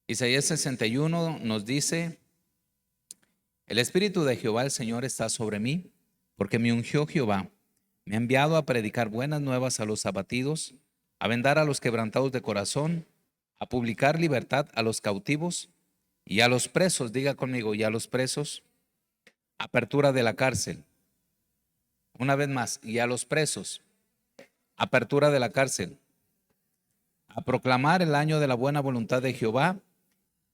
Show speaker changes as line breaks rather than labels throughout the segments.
Isaías 61 nos dice: el Espíritu de Jehová el Señor está sobre mí, porque me ungió Jehová. Me ha enviado a predicar buenas nuevas a los abatidos, a vendar a los quebrantados de corazón, a publicar libertad a los cautivos y a los presos, diga conmigo, y a los presos, apertura de la cárcel. Una vez más, y a los presos, apertura de la cárcel. A proclamar el año de la buena voluntad de Jehová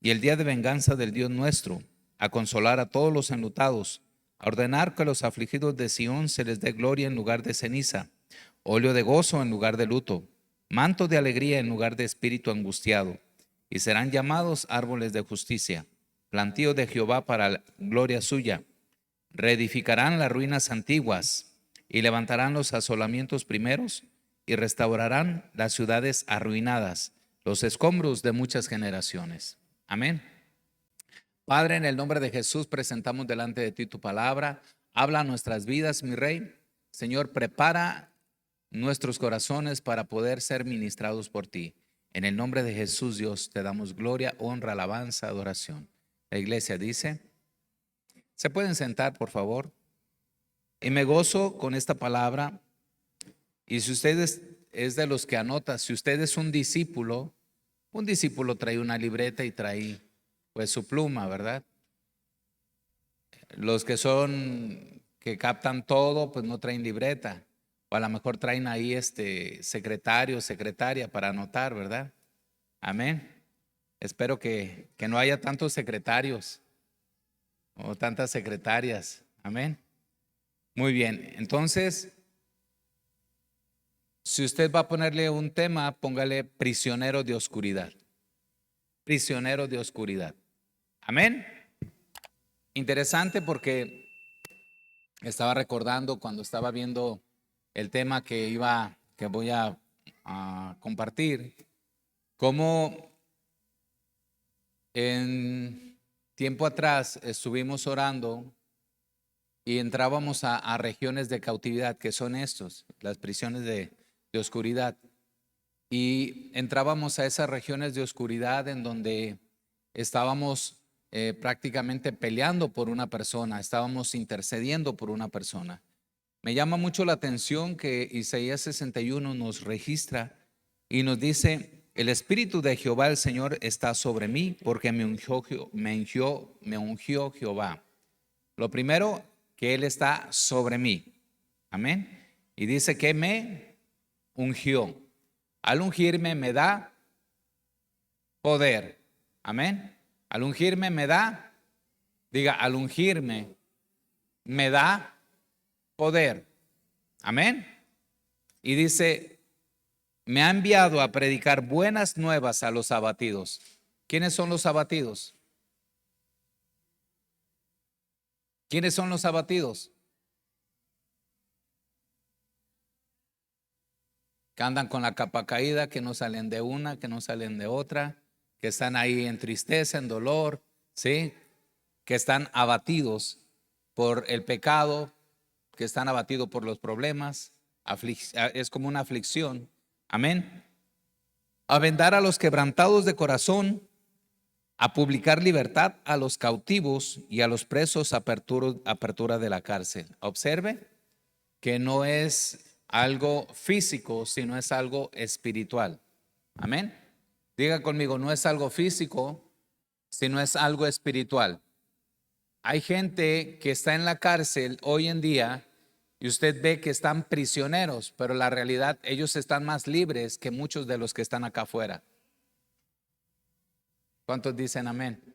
y el día de venganza del Dios nuestro, a consolar a todos los enlutados, a ordenar que a los afligidos de Sión se les dé gloria en lugar de ceniza, óleo de gozo en lugar de luto, manto de alegría en lugar de espíritu angustiado, y serán llamados árboles de justicia, plantío de Jehová para gloria suya. Reedificarán las ruinas antiguas y levantarán los asolamientos primeros y restaurarán las ciudades arruinadas, los escombros de muchas generaciones. Amén. Padre, en el nombre de Jesús presentamos delante de ti tu palabra. Habla nuestras vidas, mi Rey. Señor, prepara nuestros corazones para poder ser ministrados por ti. En el nombre de Jesús, Dios, te damos gloria, honra, alabanza, adoración. La iglesia dice: ¿se pueden sentar, por favor? Y me gozo con esta palabra. Y si usted es de los que anota, si usted es un discípulo trae una libreta y trae pues su pluma, ¿verdad? Los que captan todo, pues no traen libreta. O a lo mejor traen ahí secretario, secretaria para anotar, ¿verdad? Amén. Espero que no haya tantos secretarios o tantas secretarias. Amén. Muy bien. Entonces, si usted va a ponerle un tema, póngale prisionero de oscuridad. Prisionero de oscuridad. Amén. Interesante porque estaba recordando cuando estaba viendo el tema que voy a compartir, cómo en tiempo atrás estuvimos orando y entrábamos a regiones de cautividad, que son las prisiones de oscuridad. Y entrábamos a esas regiones de oscuridad en donde estábamos prácticamente peleando por una persona, estábamos intercediendo por una persona. Me llama mucho la atención que Isaías 61 nos registra y nos dice: el Espíritu de Jehová el Señor está sobre mí, porque me ungió Jehová. Lo primero, que Él está sobre mí. Amén. Y dice que me ungió. Al ungirme me da poder. Amén. Al ungirme me da, diga, al ungirme me da poder. Amén. Y dice: me ha enviado a predicar buenas nuevas a los abatidos. ¿Quiénes son los abatidos? ¿Quiénes son los abatidos? Que andan con la capa caída, que no salen de una, que no salen de otra, que están ahí en tristeza, en dolor, ¿sí? Que están abatidos por el pecado, que están abatidos por los problemas, es como una aflicción. Amén. A vendar a los quebrantados de corazón, a publicar libertad a los cautivos y a los presos, apertura de la cárcel. Observe que no es algo físico, sino es algo espiritual. Amén. Diga conmigo: no es algo físico, sino es algo espiritual. Hay gente que está en la cárcel hoy en día y usted ve que están prisioneros, pero la realidad, ellos están más libres que muchos de los que están acá afuera. ¿Cuántos dicen amén?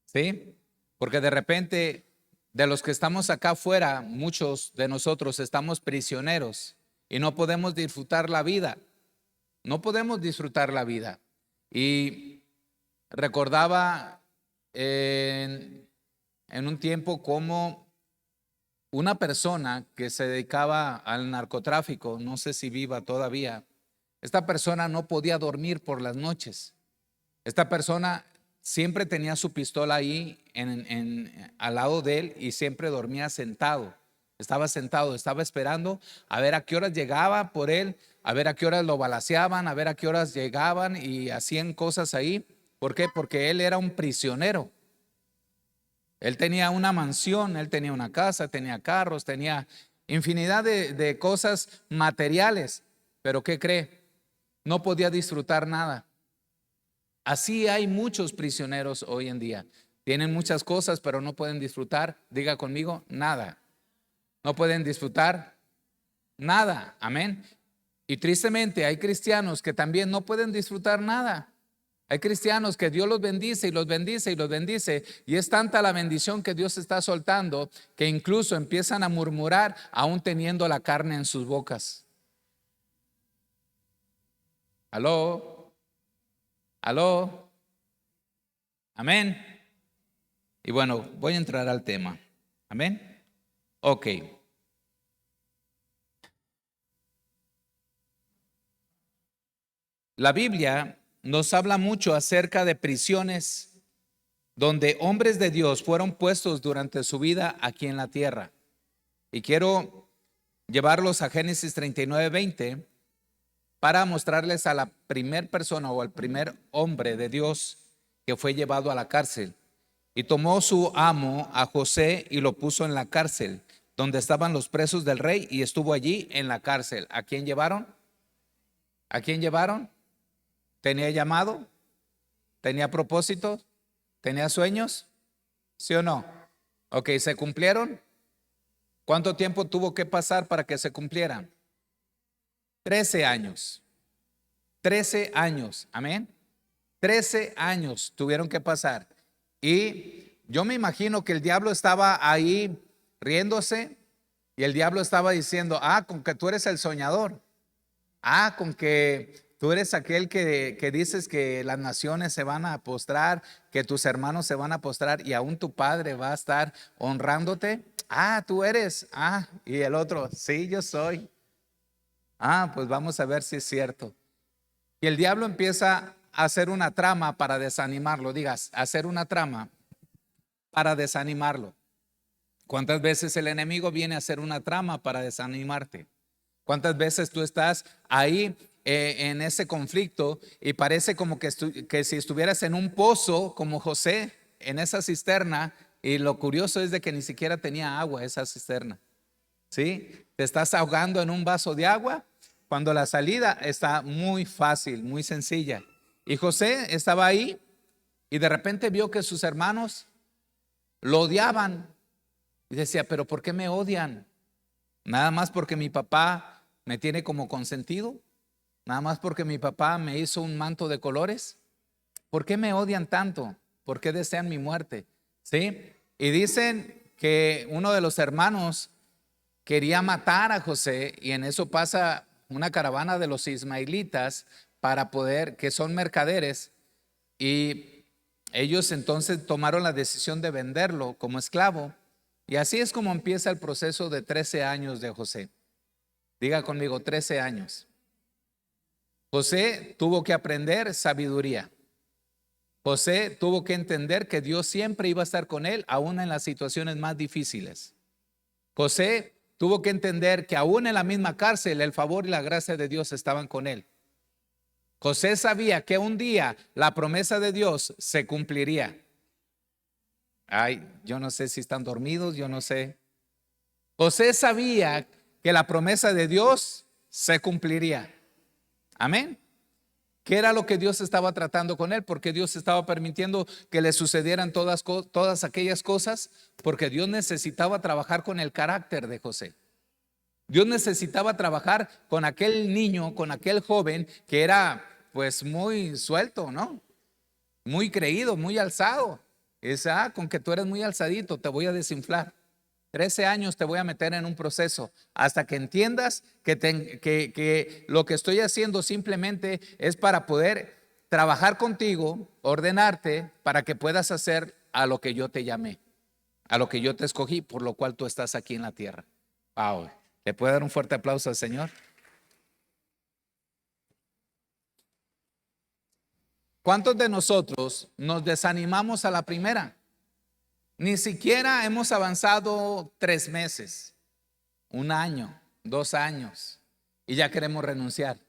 ¿Sí? Porque de repente, de los que estamos acá afuera, muchos de nosotros estamos prisioneros y no podemos disfrutar la vida. No podemos disfrutar la vida. Y recordaba en en un tiempo como una persona que se dedicaba al narcotráfico, no sé si viva todavía, esta persona no podía dormir por las noches. Esta persona siempre tenía su pistola ahí al lado de él y siempre dormía sentado. Estaba sentado, estaba esperando a ver a qué horas llegaba por él, a ver a qué horas lo balaceaban, a ver a qué horas llegaban y hacían cosas ahí. ¿Por qué? Porque él era un prisionero. Él tenía una mansión, él tenía una casa, tenía carros, tenía infinidad de cosas materiales. Pero ¿qué cree? No podía disfrutar nada. Así hay muchos prisioneros hoy en día. Tienen muchas cosas, pero no pueden disfrutar, diga conmigo, nada. No pueden disfrutar nada. Amén. Y tristemente hay cristianos que también no pueden disfrutar nada. Hay cristianos que Dios los bendice y los bendice y los bendice. Y es tanta la bendición que Dios está soltando que incluso empiezan a murmurar aún teniendo la carne en sus bocas. ¿Aló? ¿Aló? Amén. Y bueno, voy a entrar al tema. Amén. Ok. La Biblia nos habla mucho acerca de prisiones donde hombres de Dios fueron puestos durante su vida aquí en la tierra. Y quiero llevarlos a Génesis 39:20 para mostrarles a la primer persona o al primer hombre de Dios que fue llevado a la cárcel. Y tomó su amo a José y lo puso en la cárcel, donde estaban los presos del rey, y estuvo allí en la cárcel. ¿A quién llevaron? ¿A quién llevaron? ¿Tenía llamado? ¿Tenía propósito? ¿Tenía sueños? ¿Sí o no? Ok, ¿se cumplieron? ¿Cuánto tiempo tuvo que pasar para que se cumplieran? 13 años. 13 años, amén. 13 años tuvieron que pasar. Y yo me imagino que el diablo estaba ahí riéndose y el diablo estaba diciendo, con que tú eres el soñador. Con que tú eres aquel que dices que las naciones se van a postrar, que tus hermanos se van a postrar y aún tu padre va a estar honrándote. Tú eres. Y el otro, sí, yo soy. Pues vamos a ver si es cierto. Y el diablo empieza a hacer una trama para desanimarlo. Digas, hacer una trama para desanimarlo. ¿Cuántas veces el enemigo viene a hacer una trama para desanimarte? ¿Cuántas veces tú estás ahí en ese conflicto y parece como que si estuvieras en un pozo como José, en esa cisterna, y lo curioso es de que ni siquiera tenía agua esa cisterna? ¿Sí? Te estás ahogando en un vaso de agua cuando la salida está muy fácil, muy sencilla. Y José estaba ahí y de repente vio que sus hermanos lo odiaban y decía, pero ¿por qué me odian? Nada más porque mi papá me tiene como consentido, nada más porque mi papá me hizo un manto de colores. ¿Por qué me odian tanto? ¿Por qué desean mi muerte? ¿Sí? Y dicen que uno de los hermanos quería matar a José y en eso pasa una caravana de los ismaelitas para poder, que son mercaderes, y ellos entonces tomaron la decisión de venderlo como esclavo. Y así es como empieza el proceso de 13 años de José. Diga conmigo, 13 años. José tuvo que aprender sabiduría. José tuvo que entender que Dios siempre iba a estar con él, aún en las situaciones más difíciles. José tuvo que entender que aún en la misma cárcel el favor y la gracia de Dios estaban con él. José sabía que un día la promesa de Dios se cumpliría. Yo no sé si están dormidos, yo no sé. José sabía que la promesa de Dios se cumpliría. Amén. ¿Qué era lo que Dios estaba tratando con él? Porque Dios estaba permitiendo que le sucedieran todas aquellas cosas, porque Dios necesitaba trabajar con el carácter de José. Dios necesitaba trabajar con aquel niño, con aquel joven que era pues muy suelto, ¿no? Muy creído, muy alzado. Es, con que tú eres muy alzadito, te voy a desinflar. 13 años te voy a meter en un proceso hasta que entiendas que lo que estoy haciendo simplemente es para poder trabajar contigo, ordenarte para que puedas hacer a lo que yo te llamé. a lo que yo te escogí, por lo cual tú estás aquí en la tierra. Wow. ¿Le puede dar un fuerte aplauso al Señor? ¿Cuántos de nosotros nos desanimamos a la primera? Ni siquiera hemos avanzado 3 meses, 1 año, 2 años y ya queremos renunciar.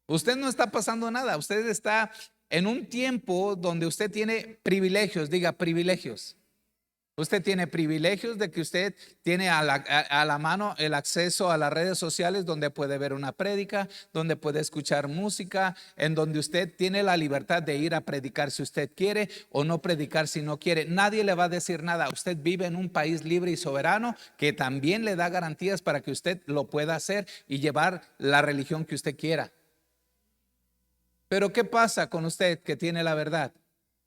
Usted no está pasando nada, usted está en un tiempo donde usted tiene privilegios, diga privilegios. Usted tiene privilegios de que usted tiene a la mano el acceso a las redes sociales donde puede ver una prédica, donde puede escuchar música, en donde usted tiene la libertad de ir a predicar si usted quiere o no predicar si no quiere. Nadie le va a decir nada. Usted vive en un país libre y soberano que también le da garantías para que usted lo pueda hacer y llevar la religión que usted quiera. Pero ¿qué pasa con usted que tiene la verdad?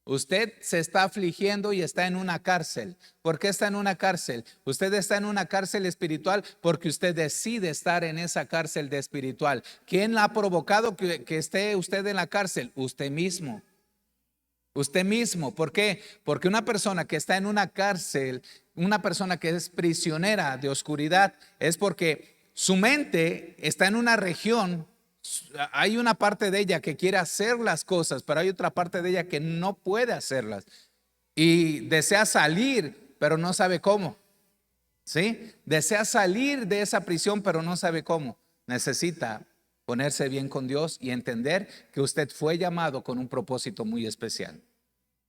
Usted se está afligiendo y está en una cárcel. ¿Por qué está en una cárcel? Usted está en una cárcel espiritual porque usted decide estar en esa cárcel de espiritual. ¿Quién ha provocado que esté usted en la cárcel? Usted mismo. Usted mismo. ¿Por qué? Porque una persona que está en una cárcel, una persona que es prisionera de oscuridad, es porque su mente está en una región. Hay una parte de ella que quiere hacer las cosas, pero hay otra parte de ella que no puede hacerlas y desea salir, pero no sabe cómo. ¿Sí? Desea salir de esa prisión, pero no sabe cómo. Necesita ponerse bien con Dios y entender que usted fue llamado con un propósito muy especial.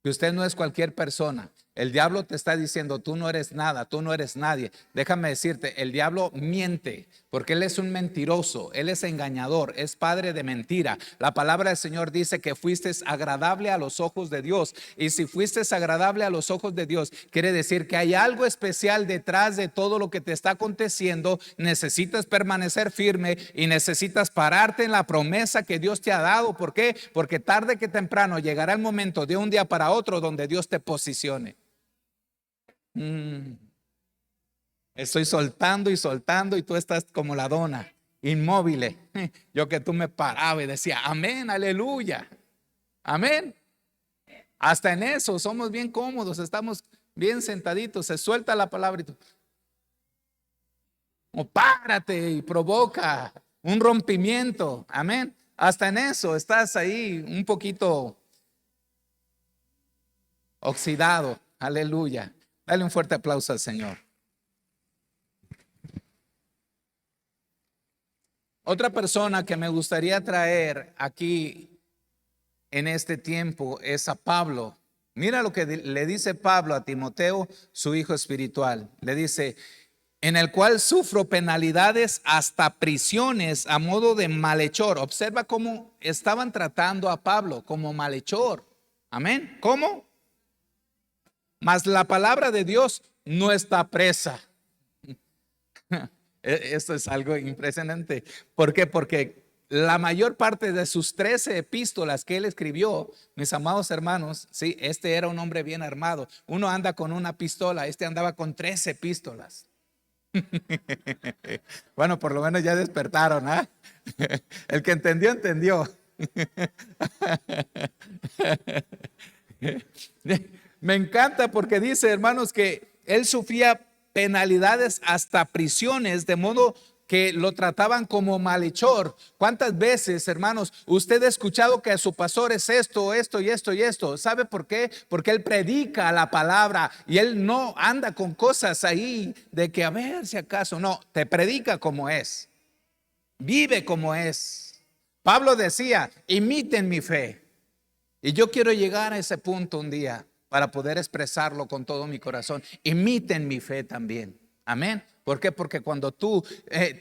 Que usted no es cualquier persona. El diablo te está diciendo, tú no eres nada, tú no eres nadie. Déjame decirte, el diablo miente porque él es un mentiroso, él es engañador, es padre de mentira. La palabra del Señor dice que fuiste agradable a los ojos de Dios. Y si fuiste agradable a los ojos de Dios, quiere decir que hay algo especial detrás de todo lo que te está aconteciendo. Necesitas permanecer firme y necesitas pararte en la promesa que Dios te ha dado. ¿Por qué? Porque tarde que temprano llegará el momento de un día para otro donde Dios te posicione. Estoy soltando y soltando y tú estás como la dona, inmóvil. Yo que tú me paraba y decía, amén, aleluya, amén. Hasta en eso somos bien cómodos, estamos bien sentaditos, se suelta la palabra y tú, o párate y provoca un rompimiento, amén. Hasta en eso estás ahí un poquito oxidado, aleluya. Dale un fuerte aplauso al Señor. Otra persona que me gustaría traer aquí en este tiempo es a Pablo. Mira lo que le dice Pablo a Timoteo, su hijo espiritual. Le dice, en el cual sufro penalidades hasta prisiones a modo de malhechor. Observa cómo estaban tratando a Pablo como malhechor. Amén. ¿Cómo? Mas la palabra de Dios no está presa. Esto es algo impresionante. ¿Por qué? Porque la mayor parte de sus 13 epístolas que él escribió, mis amados hermanos, sí, este era un hombre bien armado. Uno anda con una pistola, este andaba con 13 epístolas. Bueno, por lo menos ya despertaron, ¿ah? El que entendió, entendió. Me encanta porque dice, hermanos, que él sufría penalidades hasta prisiones, de modo que lo trataban como malhechor. ¿Cuántas veces, hermanos, usted ha escuchado que a su pastor es esto, esto y esto y esto? ¿Sabe por qué? Porque él predica la palabra y él no anda con cosas ahí de que a ver si acaso. No, te predica como es, vive como es. Pablo decía, imiten mi fe. Y yo quiero llegar a ese punto un día para poder expresarlo con todo mi corazón. Imiten mi fe también. Amén. ¿Por qué? Porque cuando tú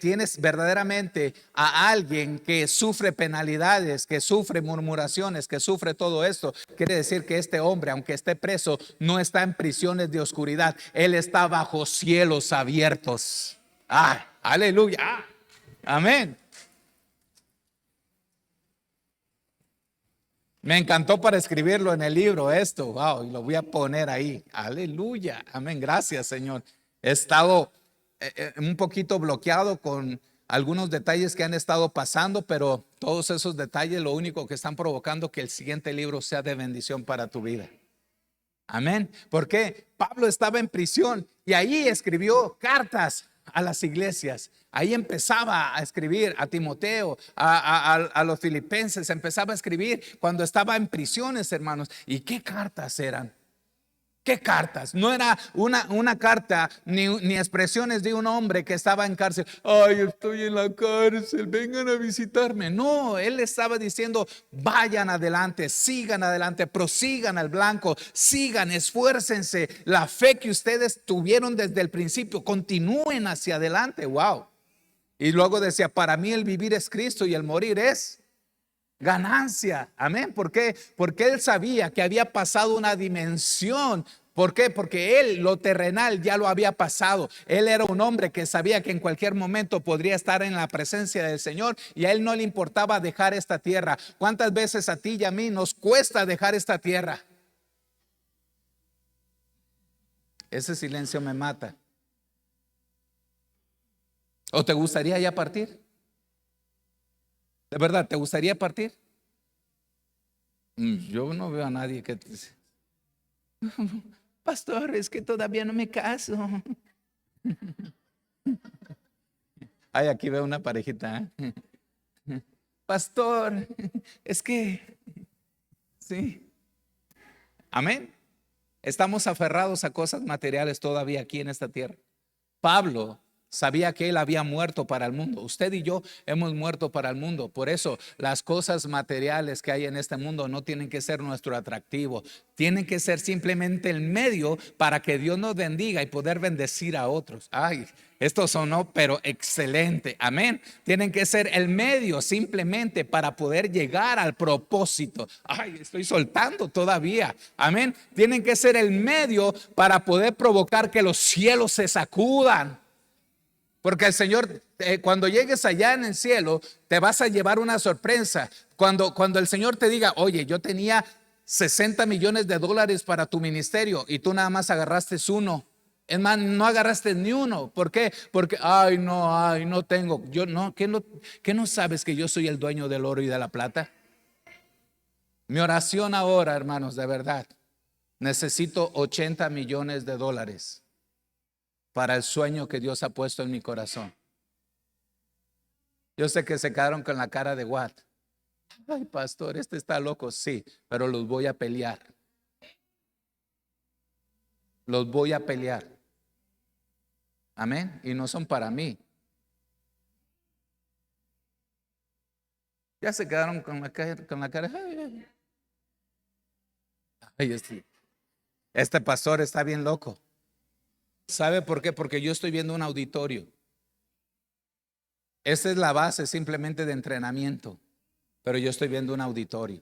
tienes verdaderamente a alguien que sufre penalidades, que sufre murmuraciones, que sufre todo esto, quiere decir que este hombre, aunque esté preso, no está en prisiones de oscuridad. Él está bajo cielos abiertos. Ah, aleluya. Ah, amén. Me encantó para escribirlo en el libro esto, wow, y lo voy a poner ahí. Aleluya, amén, gracias Señor. He estado un poquito bloqueado con algunos detalles que han estado pasando, pero todos esos detalles lo único que están provocando que el siguiente libro sea de bendición para tu vida. Amén. Porque Pablo estaba en prisión y ahí escribió cartas a las iglesias. Ahí empezaba a escribir a Timoteo, a los filipenses, empezaba a escribir cuando estaba en prisiones, hermanos. ¿Y qué cartas eran? ¿Qué cartas? No era una carta ni expresiones de un hombre que estaba en cárcel. Ay, estoy en la cárcel, vengan a visitarme. No, él estaba diciendo, vayan adelante, prosigan al blanco, sigan, esfuércense. La fe que ustedes tuvieron desde el principio, continúen hacia adelante. Wow. Y luego decía, para mí el vivir es Cristo y el morir es ganancia. Amén. ¿Por qué? Porque él sabía que había pasado una dimensión. ¿Por qué? Porque él lo terrenal ya lo había pasado. Él era un hombre que sabía que en cualquier momento podría estar en la presencia del Señor y a él no le importaba dejar esta tierra. ¿Cuántas veces a ti y a mí nos cuesta dejar esta tierra? Ese silencio me mata. ¿O te gustaría ya partir? ¿De verdad te gustaría partir? Yo no veo a nadie que dice, pastor, es que todavía no me caso. Ay, aquí veo una parejita. Pastor, es que sí. Amén. Estamos aferrados a cosas materiales todavía aquí en esta tierra. Pablo sabía que él había muerto para el mundo. Usted y yo hemos muerto para el mundo. Por eso las cosas materiales que hay en este mundo no tienen que ser nuestro atractivo. Tienen que ser simplemente el medio para que Dios nos bendiga y poder bendecir a otros. Ay, esto sonó pero excelente. Amén. Tienen que ser el medio simplemente para poder llegar al propósito. Ay, estoy soltando todavía. Amén. Tienen que ser el medio para poder provocar que los cielos se sacudan. Porque el Señor, cuando llegues allá en el cielo, te vas a llevar una sorpresa. Cuando el Señor te diga, oye, yo tenía 60 millones de dólares para tu ministerio y tú nada más agarraste uno. Es más, no agarraste ni uno. ¿Por qué? Porque, ay, no tengo. Yo no, ¿qué no sabes que yo soy el dueño del oro y de la plata? Mi oración ahora, hermanos, de verdad, necesito 80 millones de dólares para el sueño que Dios ha puesto en mi corazón. Yo sé que se quedaron con la cara de what. Ay, pastor, este está loco. Sí, pero los voy a pelear. Los voy a pelear. Amén. Y no son para mí. Ya se quedaron con la cara. Ay, este pastor está bien loco. ¿Sabe por qué? Porque yo estoy viendo un auditorio. Esta es la base simplemente de entrenamiento, pero yo estoy viendo un auditorio.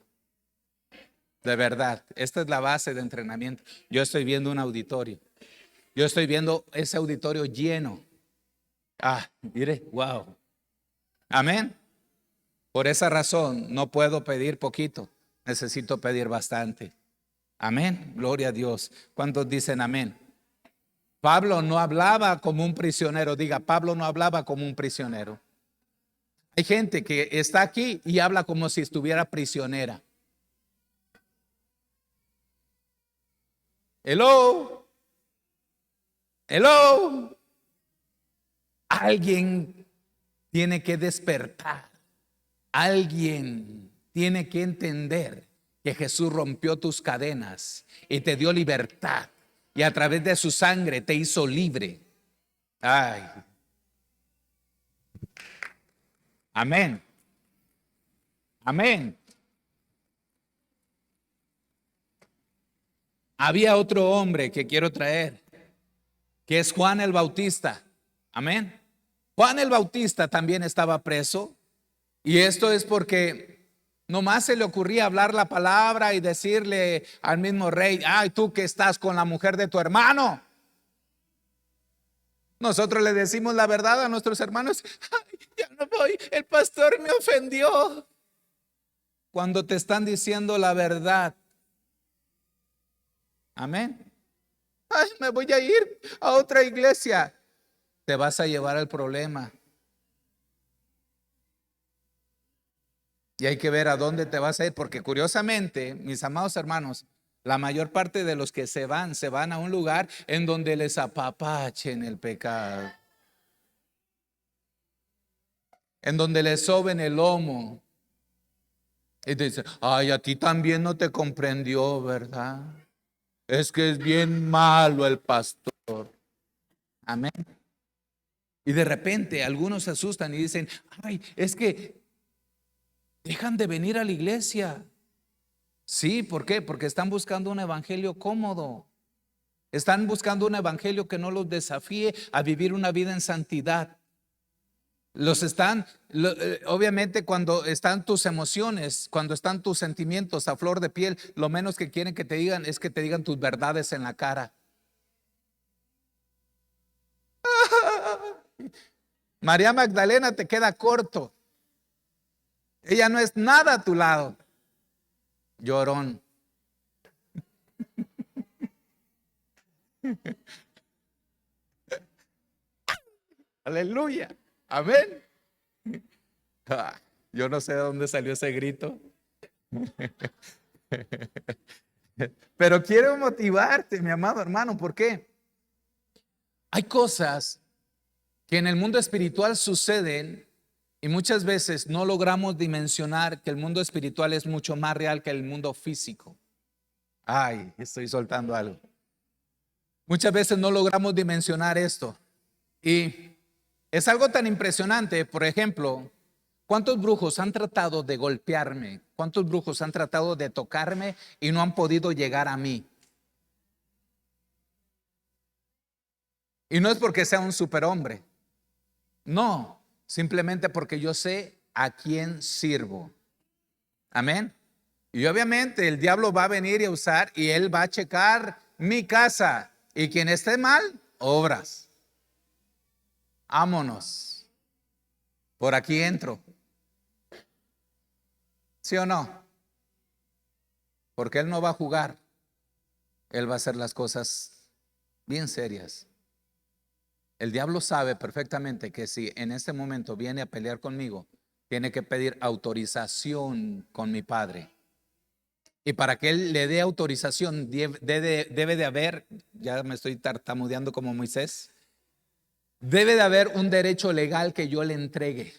De verdad, esta es la base de entrenamiento. Yo estoy viendo un auditorio. Yo estoy viendo ese auditorio lleno. Ah, mire, wow. Amén. Por esa razón no puedo pedir poquito, necesito pedir bastante. Amén. Gloria a Dios. ¿Cuántos dicen amén? Pablo no hablaba como un prisionero. Diga, Pablo no hablaba como un prisionero. Hay gente que está aquí y habla como si estuviera prisionera. Hello. Hello. Alguien tiene que despertar. Alguien tiene que entender que Jesús rompió tus cadenas y te dio libertad. Y a través de su sangre te hizo libre. Ay. Amén. Amén. Había otro hombre que quiero traer, que es Juan el Bautista. Amén. Juan el Bautista también estaba preso. Y esto es porque nomás se le ocurría hablar la palabra y decirle al mismo rey, ay, tú que estás con la mujer de tu hermano. Nosotros le decimos la verdad a nuestros hermanos, ay, ya no voy, el pastor me ofendió. Cuando te están diciendo la verdad. Amén. Ay, me voy a ir a otra iglesia. Te vas a llevar al problema. Y hay que ver a dónde te vas a ir, porque curiosamente, mis amados hermanos, La mayor parte de los que se van a un lugar en donde les apapachen el pecado, en donde les soben el lomo. Y te dicen, ay, a ti también no te comprendió, ¿verdad? Es que es bien malo el pastor. Amén. Y de repente algunos se asustan y dicen, ay, es que dejan de venir a la iglesia. Sí, ¿por qué? Porque están buscando un evangelio cómodo. Están buscando un evangelio que no los desafíe a vivir una vida en santidad. Obviamente cuando están tus emociones, cuando están tus sentimientos a flor de piel, lo menos que quieren que te digan es que te digan tus verdades en la cara. María Magdalena te queda corto. Ella no es nada a tu lado. Llorón. Aleluya. Amén. Yo no sé de dónde salió ese grito. Pero quiero motivarte, mi amado hermano. ¿Por qué? Hay cosas que en el mundo espiritual suceden y muchas veces no logramos dimensionar que el mundo espiritual es mucho más real que el mundo físico. Ay, estoy soltando algo. Muchas veces no logramos dimensionar esto. Y es algo tan impresionante. Por ejemplo, ¿cuántos brujos han tratado de golpearme? ¿Cuántos brujos han tratado de tocarme y no han podido llegar a mí? Y no es porque sea un superhombre. No, simplemente porque yo sé a quién sirvo. Amén. Y obviamente el diablo va a venir y a usar y él va a checar mi casa. Y quien esté mal, obras. Vámonos. Por aquí entro. ¿Sí o no? Porque él no va a jugar. Él va a hacer las cosas bien serias. El diablo sabe perfectamente que si en este momento viene a pelear conmigo, tiene que pedir autorización con mi Padre. Y para que él le dé autorización, debe de haber, ya me estoy tartamudeando como Moisés, debe de haber un derecho legal que yo le entregue.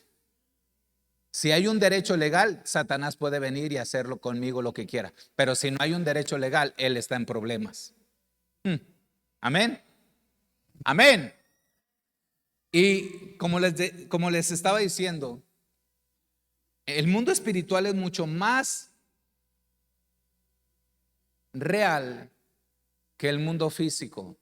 Si hay un derecho legal, Satanás puede venir y hacerlo conmigo lo que quiera. Pero si no hay un derecho legal, él está en problemas. Amén. Amén. Y como les estaba diciendo, el mundo espiritual es mucho más real que el mundo físico.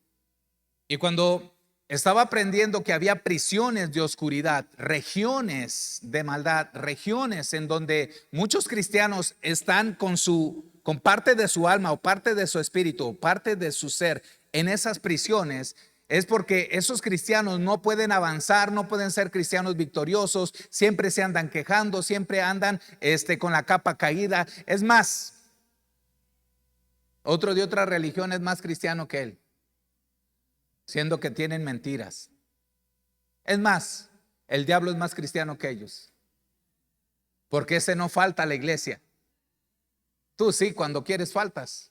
Y cuando estaba aprendiendo que había prisiones de oscuridad, regiones de maldad, regiones en donde muchos cristianos están con parte de su alma o parte de su espíritu o parte de su ser en esas prisiones, es porque esos cristianos no pueden avanzar, no pueden ser cristianos victoriosos, siempre se andan quejando, siempre andan con la capa caída. Es más, otro de otra religión es más cristiano que él, siendo que tienen mentiras. Es más, el diablo es más cristiano que ellos, porque ese no falta a la iglesia. Tú sí, cuando quieres faltas.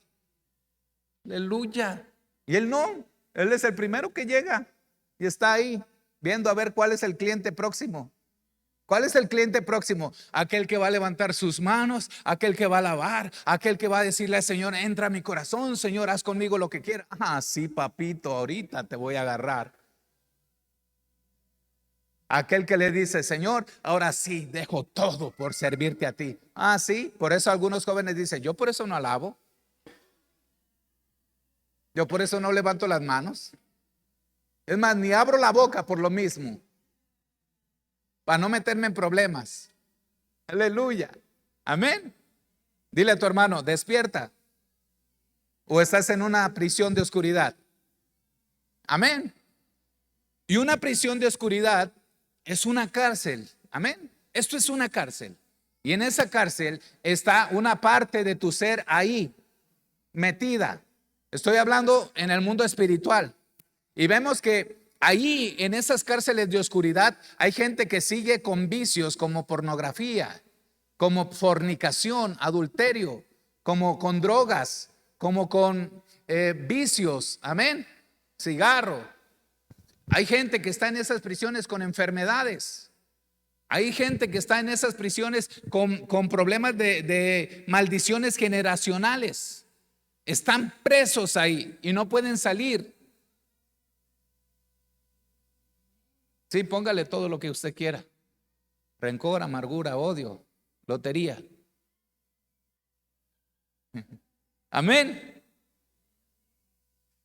Aleluya. Y él no, él es el primero que llega y está ahí viendo a ver cuál es el cliente próximo. ¿Cuál es el cliente próximo? Aquel que va a levantar sus manos, aquel que va a alabar, aquel que va a decirle al Señor, entra a mi corazón, Señor, haz conmigo lo que quieras. Ah, sí, papito, ahorita te voy a agarrar. Aquel que le dice, Señor, ahora sí, dejo todo por servirte a ti. Ah, sí, por eso algunos jóvenes dicen, yo por eso no alabo. Yo por eso no levanto las manos. Es más, ni abro la boca por lo mismo, para no meterme en problemas. Aleluya. Amén. Dile a tu hermano, despierta. O estás en una prisión de oscuridad. Amén. Y una prisión de oscuridad es una cárcel. Amén. Esto es una cárcel. Y en esa cárcel está una parte de tu ser ahí, metida. Estoy hablando en el mundo espiritual. Y vemos que ahí, en esas cárceles de oscuridad, hay gente que sigue con vicios como pornografía, como fornicación, adulterio, como con drogas, como con vicios, amén, cigarro. Hay gente que está en esas prisiones con enfermedades. Hay gente que está en esas prisiones con problemas de maldiciones generacionales. Están presos ahí y no pueden salir. Sí, póngale todo lo que usted quiera. Rencor, amargura, odio, lotería. Amén.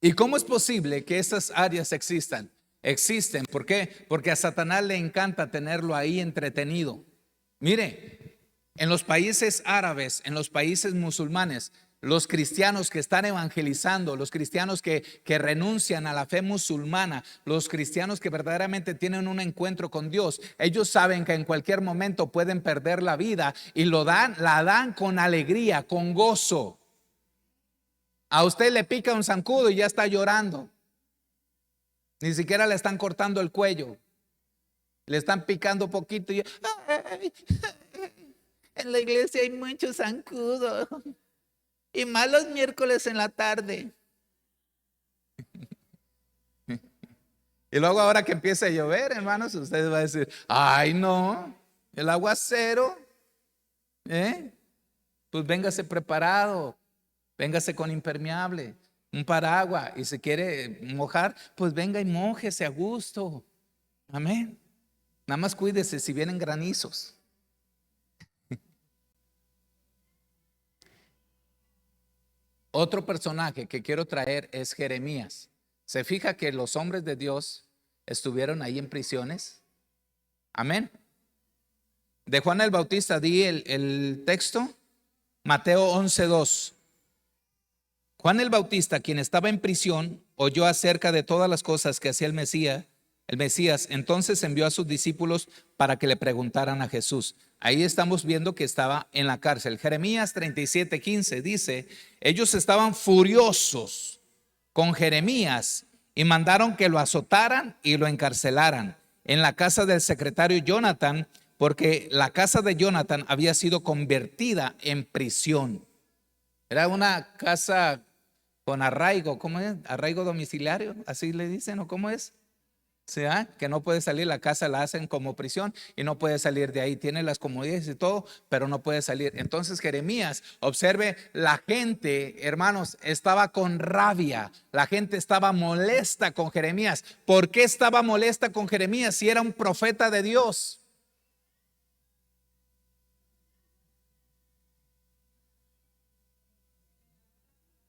¿Y cómo es posible que esas áreas existan? Existen. ¿Por qué? Porque a Satanás le encanta tenerlo ahí entretenido. Mire, en los países árabes, en los países musulmanes, los cristianos que están evangelizando, los cristianos que renuncian a la fe musulmana, los cristianos que verdaderamente tienen un encuentro con Dios, ellos saben que en cualquier momento pueden perder la vida y la dan con alegría, con gozo. A usted le pica un zancudo y ya está llorando. Ni siquiera le están cortando el cuello. Le están picando poquito y en la iglesia hay muchos zancudos. Y más los miércoles en la tarde. Y luego ahora que empiece a llover, hermanos, ustedes van a decir, ay no, el aguacero. Pues véngase preparado, véngase con impermeable, un paraguas, y si quiere mojar, pues venga y mójese a gusto. Amén. Nada más cuídese si vienen granizos. Otro personaje que quiero traer es Jeremías. ¿Se fija que los hombres de Dios estuvieron ahí en prisiones? Amén. De Juan el Bautista di el texto, Mateo 11:2. Juan el Bautista, quien estaba en prisión, oyó acerca de todas las cosas que hacía el Mesías, entonces envió a sus discípulos para que le preguntaran a Jesús. Ahí estamos viendo que estaba en la cárcel. Jeremías 37:15 dice, ellos estaban furiosos con Jeremías y mandaron que lo azotaran y lo encarcelaran en la casa del secretario Jonatán, porque la casa de Jonatán había sido convertida en prisión. Era una casa con arraigo, ¿cómo es? Arraigo domiciliario, así le dicen, ¿o cómo es? ¿Sí? Que no puede salir, la casa la hacen como prisión y no puede salir de ahí, tiene las comodidades y todo, pero no puede salir. Entonces Jeremías, observe, la gente, hermanos, estaba con rabia, la gente estaba molesta con Jeremías. ¿Por qué estaba molesta con Jeremías si era un profeta de Dios?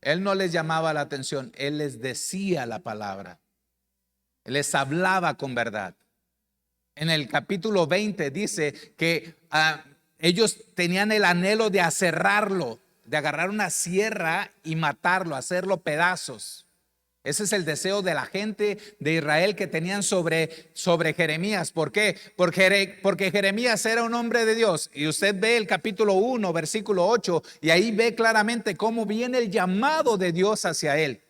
Él no les llamaba la atención, él les decía la palabra, les hablaba con verdad. En el capítulo 20 dice que ellos tenían el anhelo de aserrarlo, de agarrar una sierra y matarlo, hacerlo pedazos. Ese es el deseo de la gente de Israel que tenían sobre Jeremías. ¿Por qué? Porque Jeremías era un hombre de Dios. Y usted ve el capítulo 1, versículo 8, y ahí ve claramente cómo viene el llamado de Dios hacia él.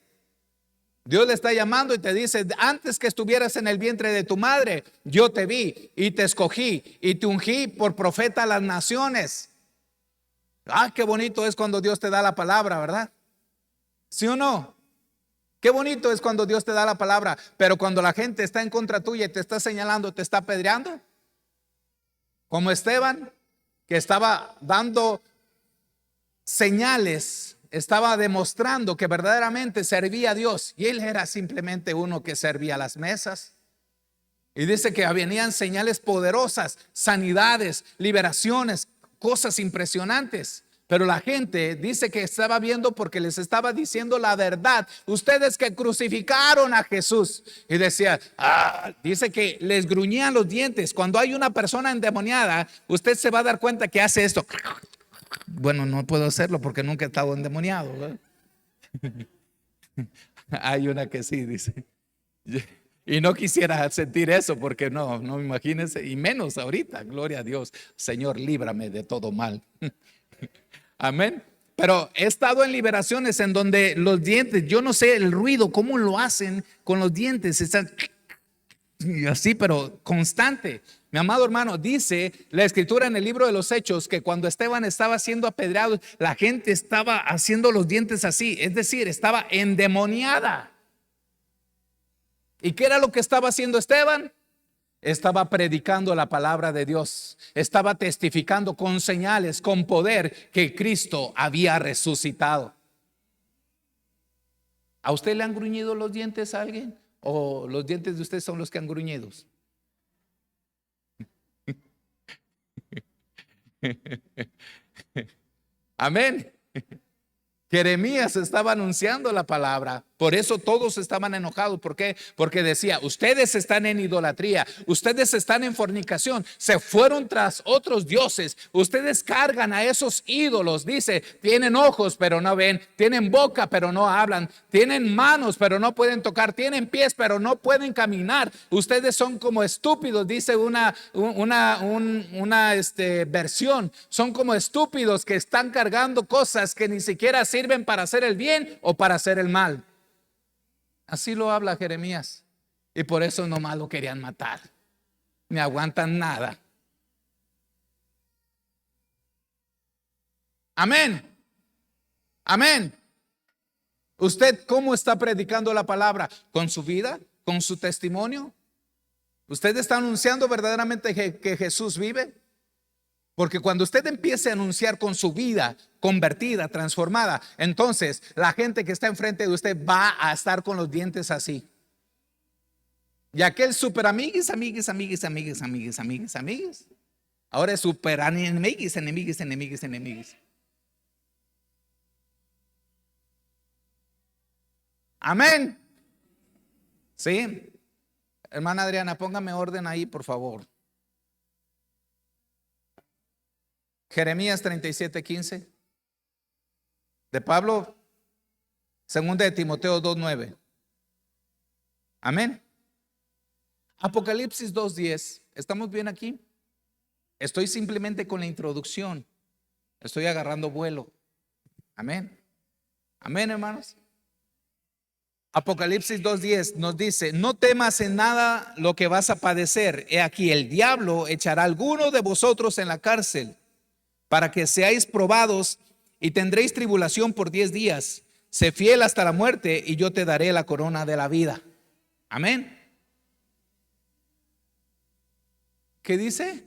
Dios le está llamando y te dice, antes que estuvieras en el vientre de tu madre, yo te vi y te escogí y te ungí por profeta a las naciones. Qué bonito es cuando Dios te da la palabra, ¿verdad? ¿Sí o no? Qué bonito es cuando Dios te da la palabra, pero cuando la gente está en contra tuya y te está señalando, te está apedreando, como Esteban, que estaba dando señales, estaba demostrando que verdaderamente servía a Dios, y él era simplemente uno que servía las mesas. Y dice que venían señales poderosas, sanidades, liberaciones, cosas impresionantes. Pero la gente dice que estaba viendo porque les estaba diciendo la verdad. Ustedes que crucificaron a Jesús. Y decía, dice que les gruñían los dientes. Cuando hay una persona endemoniada, usted se va a dar cuenta que hace esto. Bueno, no puedo hacerlo porque nunca he estado endemoniado, ¿verdad? Hay una que sí, dice. Y no quisiera sentir eso porque no imagínense, y menos ahorita, gloria a Dios. Señor, líbrame de todo mal. Amén. Pero he estado en liberaciones en donde los dientes, yo no sé el ruido, cómo lo hacen con los dientes, están así, pero constante. Mi amado hermano, dice la escritura en el libro de los Hechos que cuando Esteban estaba siendo apedreado, la gente estaba haciendo los dientes así, es decir, estaba endemoniada. ¿Y qué era lo que estaba haciendo Esteban? Estaba predicando la palabra de Dios, estaba testificando con señales, con poder, que Cristo había resucitado. ¿A usted le han gruñido los dientes a alguien? ¿O los dientes de usted son los que han gruñido? Amén. Jeremías estaba anunciando la palabra, por eso todos estaban enojados. ¿Por qué? Porque decía: ustedes están en idolatría, ustedes están en fornicación, se fueron tras otros dioses, ustedes cargan a esos ídolos. Dice: tienen ojos pero no ven, tienen boca pero no hablan, tienen manos pero no pueden tocar, tienen pies pero no pueden caminar. Ustedes son como estúpidos, dice una versión, son como estúpidos que están cargando cosas que ni siquiera sirven para hacer el bien o para hacer el mal. Así lo habla Jeremías. Y por eso nomás lo querían matar. Ni aguantan nada. Amén. Amén. ¿Usted cómo está predicando la palabra? ¿Con su vida? ¿Con su testimonio? ¿Usted está anunciando verdaderamente que Jesús vive? Porque cuando usted empiece a anunciar con su vida convertida, transformada, entonces la gente que está enfrente de usted va a estar con los dientes así. Y aquel super amiguis, ahora es super enemiguis. Amén. Sí. Hermana Adriana, póngame orden ahí, por favor. Jeremías 37:15 de Pablo, segunda de Timoteo 2:9. Amén. Apocalipsis 2:10. ¿Estamos bien aquí? Estoy simplemente con la introducción. Estoy agarrando vuelo. Amén. Amén, hermanos. Apocalipsis 2:10 nos dice: no temas en nada lo que vas a padecer. He aquí, el diablo echará a alguno de vosotros en la cárcel, para que seáis probados, y tendréis tribulación por 10 días. Sé fiel hasta la muerte, y yo te daré la corona de la vida. Amén. ¿Qué dice?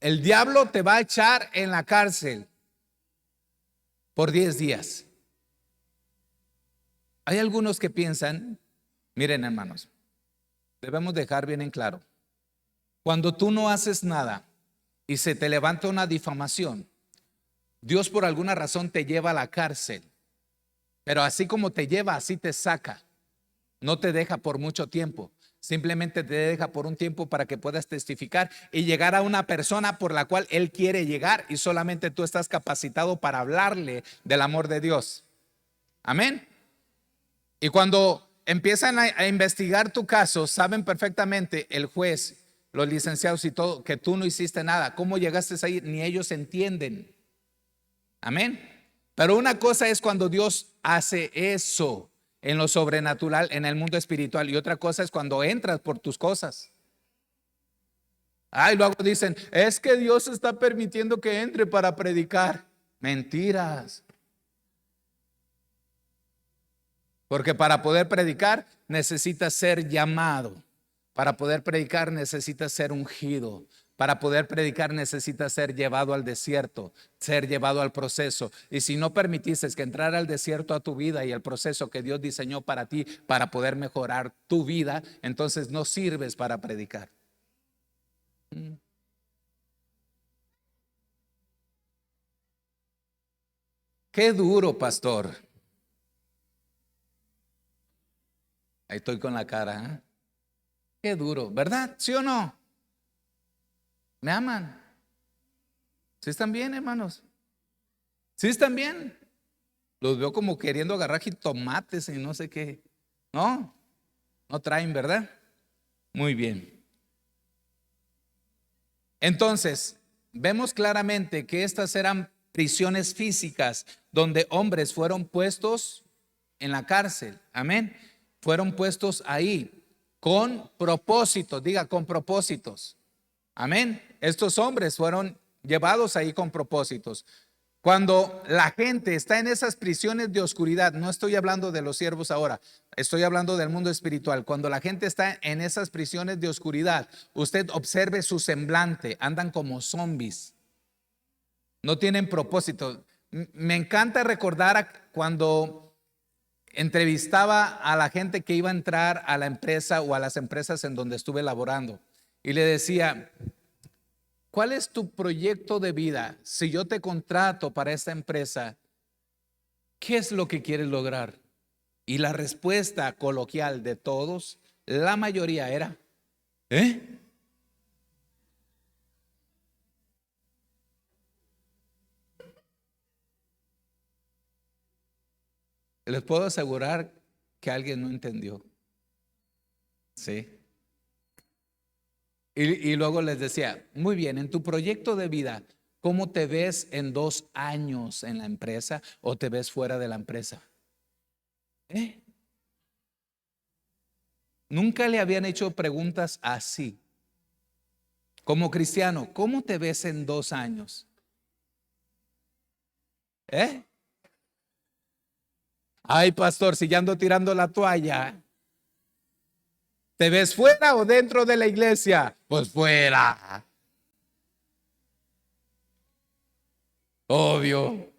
El diablo te va a echar en la cárcel por 10 días. Hay algunos que piensan, miren hermanos, debemos dejar bien en claro: cuando tú no haces nada y se te levanta una difamación, Dios por alguna razón te lleva a la cárcel, pero así como te lleva, así te saca. No te deja por mucho tiempo, simplemente te deja por un tiempo para que puedas testificar y llegar a una persona por la cual Él quiere llegar, y solamente tú estás capacitado para hablarle del amor de Dios. Amén. Y cuando empiezan a investigar tu caso, saben perfectamente el juez, los licenciados y todo, que tú no hiciste nada. ¿Cómo llegaste ahí? Ni ellos entienden. Amén. Pero una cosa es cuando Dios hace eso en lo sobrenatural, en el mundo espiritual, y otra cosa es cuando entras por tus cosas. Y luego dicen: es que Dios está permitiendo que entre para predicar. Mentiras. Porque para poder predicar necesitas ser llamado. Para poder predicar necesitas ser ungido. Para poder predicar necesitas ser llevado al desierto, ser llevado al proceso. Y si no permitiste que entrara al desierto a tu vida y el proceso que Dios diseñó para ti, para poder mejorar tu vida, entonces no sirves para predicar. Qué duro, pastor. Ahí estoy con la cara, ¿eh? Qué duro, ¿verdad? ¿Sí o no? ¿Me aman? ¿Sí están bien, hermanos? ¿Sí están bien? Los veo como queriendo agarrar jitomates y no sé qué. No, no traen, ¿verdad? Muy bien. Entonces, vemos claramente que estas eran prisiones físicas donde hombres fueron puestos en la cárcel. Amén. Fueron puestos ahí con propósitos, diga con propósitos. Amén. Estos hombres fueron llevados ahí con propósitos. Cuando la gente está en esas prisiones de oscuridad, no estoy hablando de los siervos ahora, estoy hablando del mundo espiritual. Cuando la gente está en esas prisiones de oscuridad, usted observe su semblante, andan como zombies, no tienen propósito. Me encanta recordar cuando entrevistaba a la gente que iba a entrar a la empresa o a las empresas en donde estuve laborando y le decía: ¿cuál es tu proyecto de vida? Si yo te contrato para esta empresa, ¿qué es lo que quieres lograr? Y la respuesta coloquial de todos, la mayoría era: ¿eh? Les puedo asegurar que alguien no entendió. Sí. Y luego les decía: muy bien, en tu proyecto de vida, ¿cómo te ves en 2 años en la empresa o te ves fuera de la empresa? ¿Eh? Nunca le habían hecho preguntas así. Como cristiano, ¿cómo te ves en 2 años? ¿Eh? Ay, pastor, si ya ando tirando la toalla. ¿Te ves fuera o dentro de la iglesia? Pues fuera. Obvio.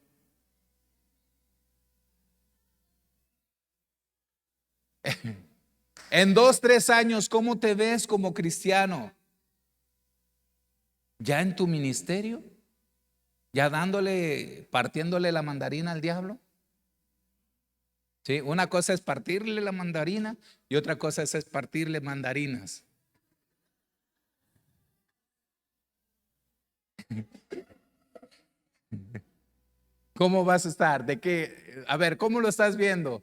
En 2, 3 años, ¿cómo te ves como cristiano? ¿Ya en tu ministerio? ¿Ya dándole, partiéndole la mandarina al diablo? Sí, una cosa es partirle la mandarina y otra cosa es partirle mandarinas. ¿Cómo vas a estar? ¿De qué? A ver, ¿cómo lo estás viendo?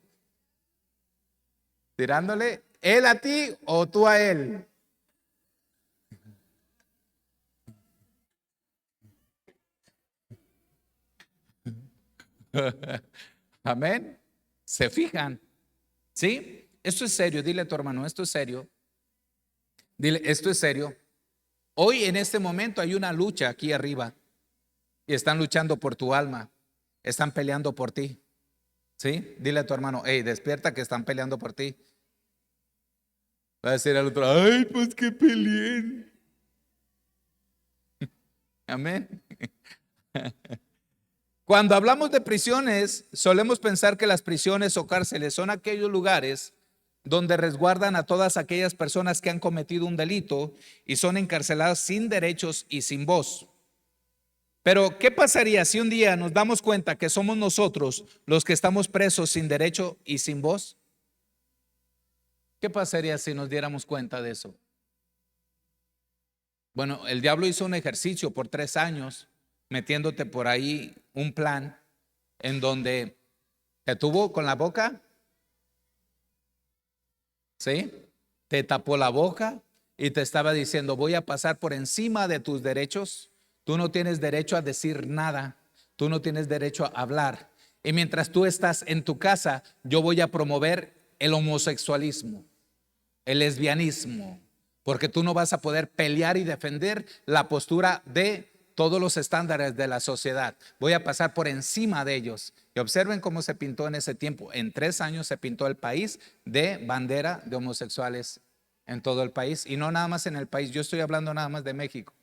¿Tirándole él a ti o tú a él? Amén. ¿Se fijan? ¿Sí? Esto es serio. Dile a tu hermano, esto es serio. Dile, esto es serio. Hoy en este momento hay una lucha aquí arriba y están luchando por tu alma. Están peleando por ti. ¿Sí? Dile a tu hermano: hey, despierta, que están peleando por ti. Va a decir al otro: ay, pues que peleen. Amén. Cuando hablamos de prisiones, solemos pensar que las prisiones o cárceles son aquellos lugares donde resguardan a todas aquellas personas que han cometido un delito y son encarceladas sin derechos y sin voz. Pero, ¿qué pasaría si un día nos damos cuenta que somos nosotros los que estamos presos sin derecho y sin voz? ¿Qué pasaría si nos diéramos cuenta de eso? Bueno, el diablo hizo un ejercicio por 3 años metiéndote por ahí un plan en donde te tuvo con la boca, ¿sí? Te tapó la boca y te estaba diciendo: voy a pasar por encima de tus derechos. Tú no tienes derecho a decir nada. Tú no tienes derecho a hablar. Y mientras tú estás en tu casa, yo voy a promover el homosexualismo, el lesbianismo, porque tú no vas a poder pelear y defender la postura de todos los estándares de la sociedad. Voy a pasar por encima de ellos. Y observen cómo se pintó en ese tiempo. En 3 años se pintó el país de bandera de homosexuales en todo el país. Y no nada más en el país, yo estoy hablando nada más de México.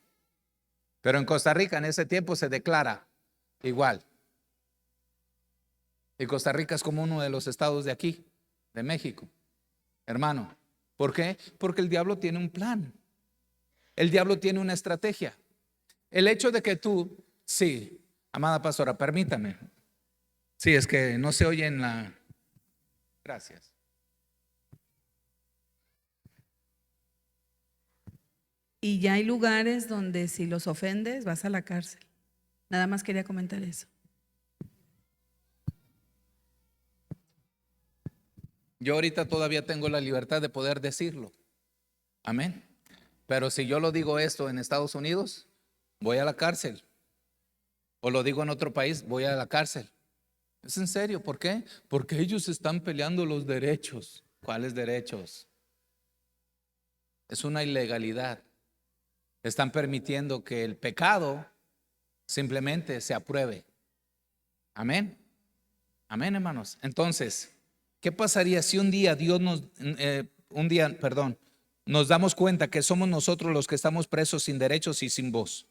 Pero en Costa Rica en ese tiempo se declara igual. Y Costa Rica es como uno de los estados de aquí, de México, hermano. ¿Por qué? Porque el diablo tiene un plan. El diablo tiene una estrategia. El hecho de que tú, sí, amada pastora, permítame. Sí, es que no se oye en la... Gracias.
Y ya hay lugares donde si los ofendes vas a la cárcel. Nada más quería comentar eso.
Yo ahorita todavía tengo la libertad de poder decirlo. Amén. Pero si yo lo digo esto en Estados Unidos, voy a la cárcel. O lo digo en otro país, voy a la cárcel. Es en serio, ¿por qué? Porque ellos están peleando los derechos. ¿Cuáles derechos? Es una ilegalidad. Están permitiendo que el pecado simplemente se apruebe. Amén. Amén, hermanos. Entonces, ¿qué pasaría si un día nos damos cuenta que somos nosotros los que estamos presos sin derechos y sin voz?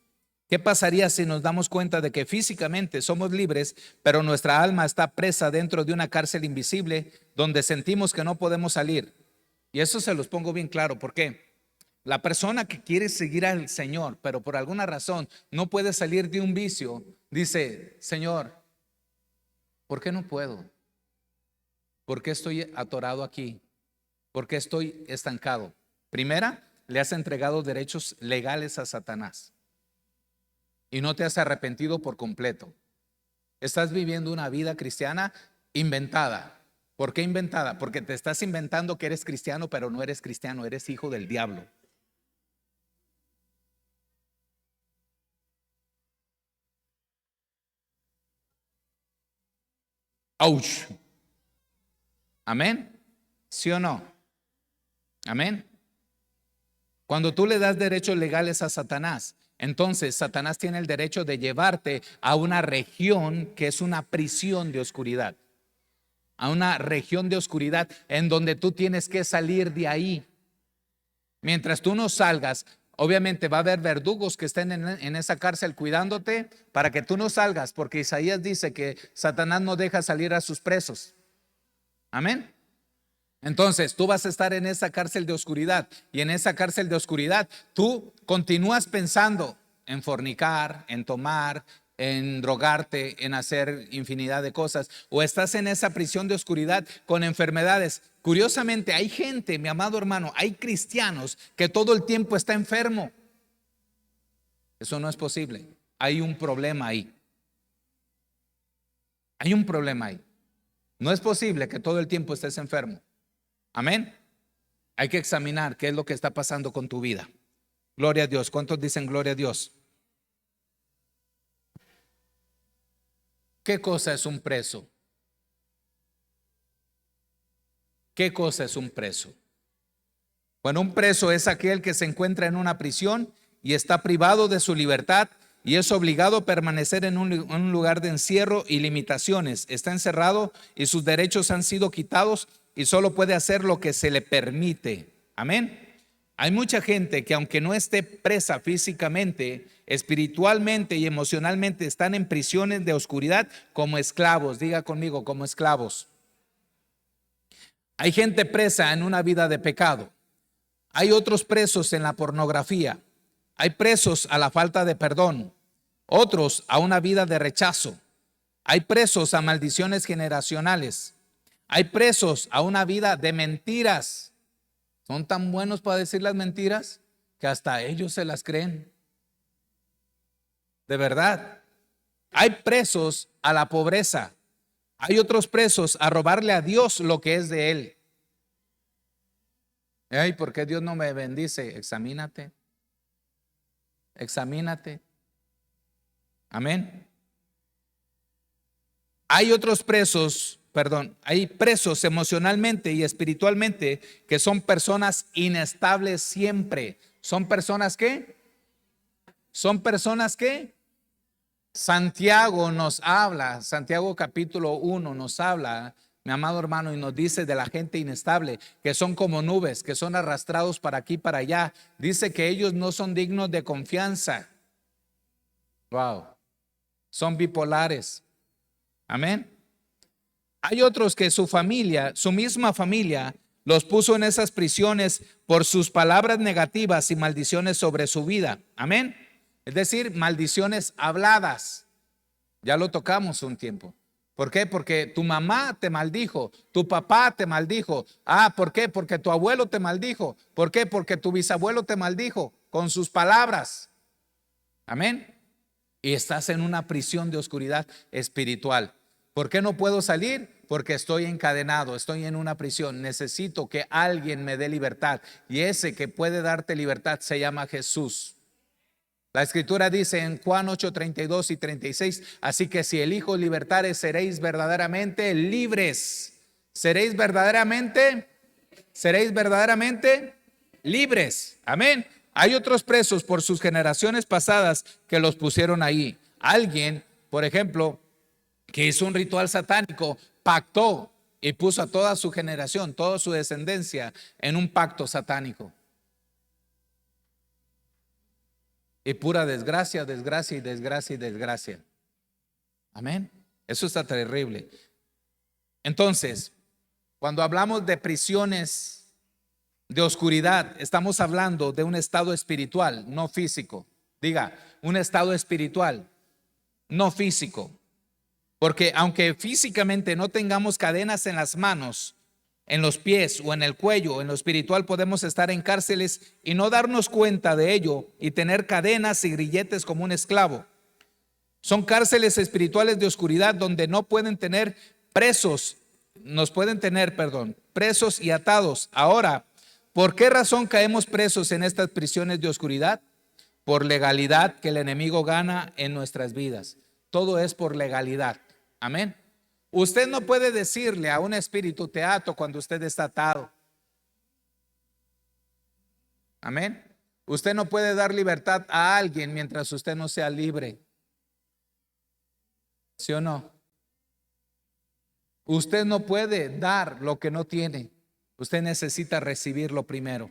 ¿Qué pasaría si nos damos cuenta de que físicamente somos libres, pero nuestra alma está presa dentro de una cárcel invisible donde sentimos que no podemos salir? Y eso se los pongo bien claro. ¿Por qué? La persona que quiere seguir al Señor, pero por alguna razón no puede salir de un vicio, dice: Señor, ¿por qué no puedo? ¿Por qué estoy atorado aquí? ¿Por qué estoy estancado? Primera, le has entregado derechos legales a Satanás y no te has arrepentido por completo. Estás viviendo una vida cristiana inventada. ¿Por qué inventada? Porque te estás inventando que eres cristiano, pero no eres cristiano, eres hijo del diablo. ¡Auch! ¿Amén? ¿Sí o no? ¿Amén? Cuando tú le das derechos legales a Satanás, entonces Satanás tiene el derecho de llevarte a una región que es una prisión de oscuridad. A una región de oscuridad en donde tú tienes que salir de ahí. Mientras tú no salgas, obviamente va a haber verdugos que estén en esa cárcel cuidándote para que tú no salgas, porque Isaías dice que Satanás no deja salir a sus presos. Amén. Entonces tú vas a estar en esa cárcel de oscuridad, y en esa cárcel de oscuridad tú continúas pensando en fornicar, en tomar, en drogarte, en hacer infinidad de cosas, o estás en esa prisión de oscuridad con enfermedades. Curiosamente hay gente, mi amado hermano, hay cristianos que todo el tiempo está enfermo. Eso no es posible. Hay un problema ahí. Hay un problema ahí. No es posible que todo el tiempo estés enfermo. Amén. Hay que examinar qué es lo que está pasando con tu vida. Gloria a Dios. ¿Cuántos dicen gloria a Dios? ¿Qué cosa es un preso? ¿Qué cosa es un preso? Bueno, un preso es aquel que se encuentra en una prisión y está privado de su libertad y es obligado a permanecer en un lugar de encierro y limitaciones. Está encerrado y sus derechos han sido quitados y solo puede hacer lo que se le permite. Amén. Hay mucha gente que, aunque no esté presa físicamente, espiritualmente y emocionalmente están en prisiones de oscuridad como esclavos. Diga conmigo, como esclavos. Hay gente presa en una vida de pecado. Hay otros presos en la pornografía. Hay presos a la falta de perdón. Otros a una vida de rechazo. Hay presos a maldiciones generacionales. Hay presos a una vida de mentiras. Son tan buenos para decir las mentiras que hasta ellos se las creen. De verdad. Hay presos a la pobreza. Hay otros presos a robarle a Dios lo que es de Él. Ay, ¿por qué Dios no me bendice? Examínate. Examínate. Amén. Hay otros presos, hay presos emocionalmente y espiritualmente que son personas inestables siempre. ¿Son personas qué? Son personas que Santiago nos habla, Santiago capítulo 1 nos habla, mi amado hermano, y nos dice de la gente inestable, que son como nubes, que son arrastrados para aquí y para allá. Dice que ellos no son dignos de confianza. Wow. Son bipolares. Amén. Hay otros que su familia, su misma familia, los puso en esas prisiones por sus palabras negativas y maldiciones sobre su vida. Amén. Es decir, maldiciones habladas. Ya lo tocamos un tiempo. ¿Por qué? Porque tu mamá te maldijo, tu papá te maldijo. ¿Por qué? Porque tu abuelo te maldijo. ¿Por qué? Porque tu bisabuelo te maldijo con sus palabras. Amén. Y estás en una prisión de oscuridad espiritual. ¿Por qué no puedo salir? Porque estoy encadenado, estoy en una prisión. Necesito que alguien me dé libertad. Y ese que puede darte libertad se llama Jesús. La escritura dice en Juan 8, 32 y 36, así que si el Hijo libertare, seréis verdaderamente libres. Seréis verdaderamente libres. Amén. Hay otros presos por sus generaciones pasadas que los pusieron ahí. Alguien, por ejemplo, que hizo un ritual satánico, pactó y puso a toda su generación, toda su descendencia en un pacto satánico. Y pura desgracia, desgracia y desgracia y desgracia. Amén. Eso está terrible. Entonces, cuando hablamos de prisiones de oscuridad, estamos hablando de un estado espiritual, no físico. Diga, un estado espiritual, no físico. Porque aunque físicamente no tengamos cadenas en las manos, en los pies o en el cuello, en lo espiritual podemos estar en cárceles y no darnos cuenta de ello y tener cadenas y grilletes como un esclavo. Son cárceles espirituales de oscuridad donde no pueden tener presos, presos y atados. Ahora, ¿por qué razón caemos presos en estas prisiones de oscuridad? Por legalidad que el enemigo gana en nuestras vidas. Todo es por legalidad. Amén. Usted no puede decirle a un espíritu te ato cuando usted está atado. Amén. Usted no puede dar libertad a alguien mientras usted no sea libre. ¿Sí o no? Usted no puede dar lo que no tiene. Usted necesita recibirlo primero.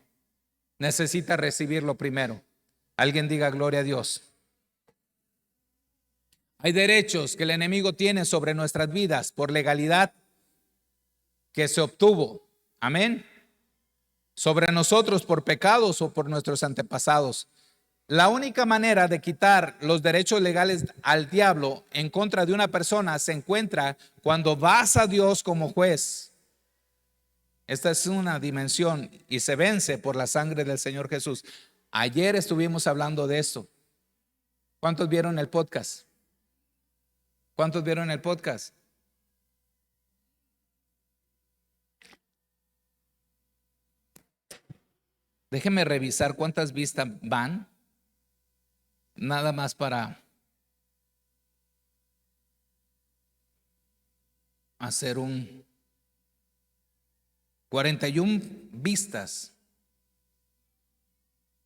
Necesita recibirlo primero. Alguien diga gloria a Dios. Hay derechos que el enemigo tiene sobre nuestras vidas por legalidad que se obtuvo. Amén. Sobre nosotros por pecados o por nuestros antepasados. La única manera de quitar los derechos legales al diablo en contra de una persona se encuentra cuando vas a Dios como juez. Esta es una dimensión y se vence por la sangre del Señor Jesús. Ayer estuvimos hablando de esto. ¿Cuántos vieron el podcast? ¿Cuántos vieron el podcast? Déjeme revisar cuántas vistas van. Nada más para hacer 41 vistas.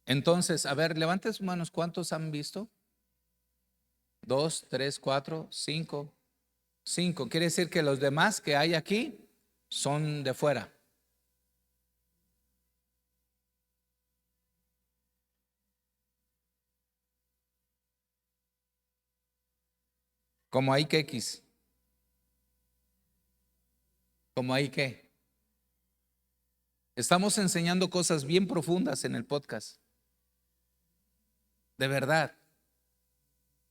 Entonces, a ver, levante sus manos. ¿Cuántos han visto? 2, 3, 4, 5. 5. Quiere decir que los demás que hay aquí son de fuera. Como hay que X. Como hay que. Estamos enseñando cosas bien profundas en el podcast. De verdad.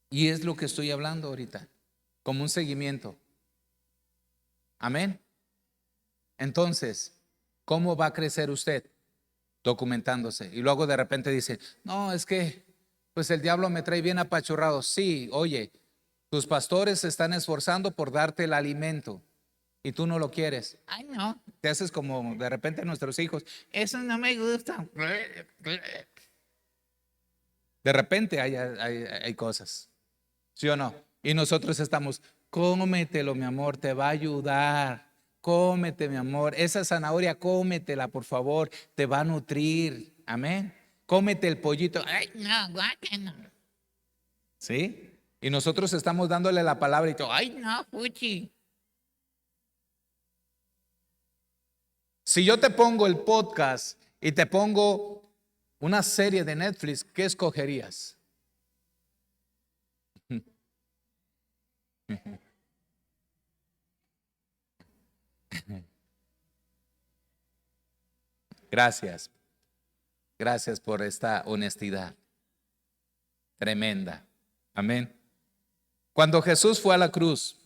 Y es lo que estoy hablando ahorita. Como un seguimiento. Amén. Entonces, ¿cómo va a crecer usted? Documentándose. Y luego de repente dice, no, es que pues el diablo me trae bien apachurrado. Sí, oye, tus pastores se están esforzando por darte el alimento y tú no lo quieres. Ay, no. Te haces como de repente nuestros hijos. Eso no me gusta. De repente hay cosas. ¿Sí o no? Y nosotros estamos, cómetelo, mi amor, te va a ayudar. Cómete, mi amor. Esa zanahoria, cómetela, por favor. Te va a nutrir. Amén. Cómete el pollito. Ay, no, guácala. ¿Sí? Y nosotros estamos dándole la palabra y todo. Ay, no, fuchi. Si yo te pongo el podcast y te pongo una serie de Netflix, ¿qué escogerías? Gracias. Gracias por esta honestidad tremenda. Amén. Cuando Jesús fue a la cruz,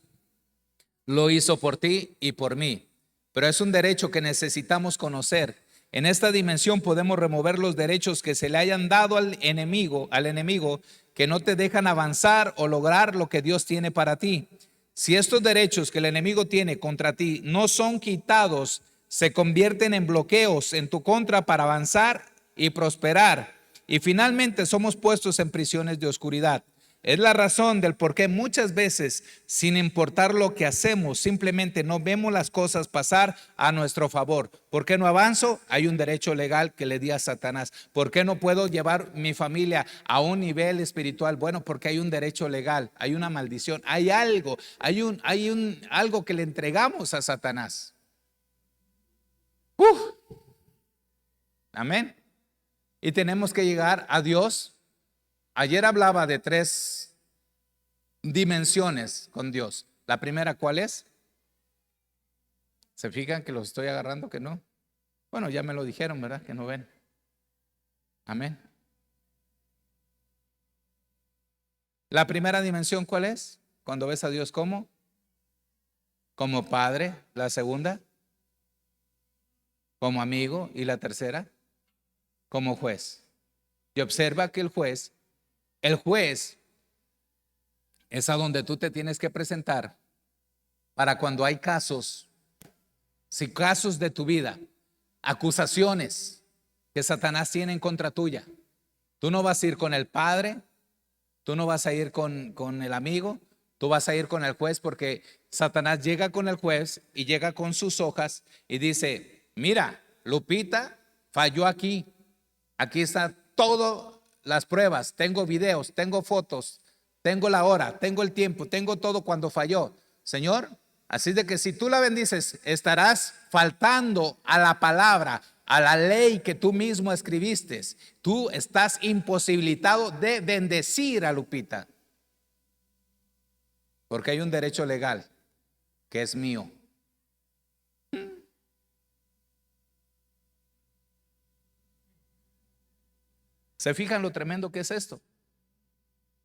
lo hizo por ti y por mí, pero es un derecho que necesitamos conocer. En esta dimensión podemos remover los derechos que se le hayan dado al enemigo que no te dejan avanzar o lograr lo que Dios tiene para ti. Si estos derechos que el enemigo tiene contra ti no son quitados, se convierten en bloqueos en tu contra para avanzar y prosperar. Y finalmente somos puestos en prisiones de oscuridad. Es la razón del por qué muchas veces, sin importar lo que hacemos, simplemente no vemos las cosas pasar a nuestro favor. ¿Por qué no avanzo? Hay un derecho legal que le di a Satanás. ¿Por qué no puedo llevar mi familia a un nivel espiritual? Bueno, porque hay un derecho legal, hay una maldición, hay algo, algo que le entregamos a Satanás. Amén. Y tenemos que llegar a Dios. Ayer hablaba de 3 dimensiones con Dios. La primera, ¿cuál es? ¿Se fijan que los estoy agarrando que no? Bueno, ya me lo dijeron, ¿verdad? Que no ven. Amén. La primera dimensión, ¿cuál es? Cuando ves a Dios como Padre. La segunda, como amigo. Y la tercera, como juez. Y observa que el juez es a donde tú te tienes que presentar para cuando hay casos, si casos de tu vida, acusaciones que Satanás tiene en contra tuya. Tú no vas a ir con el padre, tú no vas a ir con el amigo, tú vas a ir con el juez, porque Satanás llega con el juez y llega con sus hojas y dice: mira, Lupita falló aquí, aquí está todas las pruebas, tengo videos, tengo fotos, tengo la hora, tengo el tiempo, tengo todo cuando falló, Señor. Así de que si tú la bendices, estarás faltando a la palabra, a la ley que tú mismo escribiste. Tú estás imposibilitado de bendecir a Lupita, porque hay un derecho legal que es mío. ¿Se fijan lo tremendo que es esto?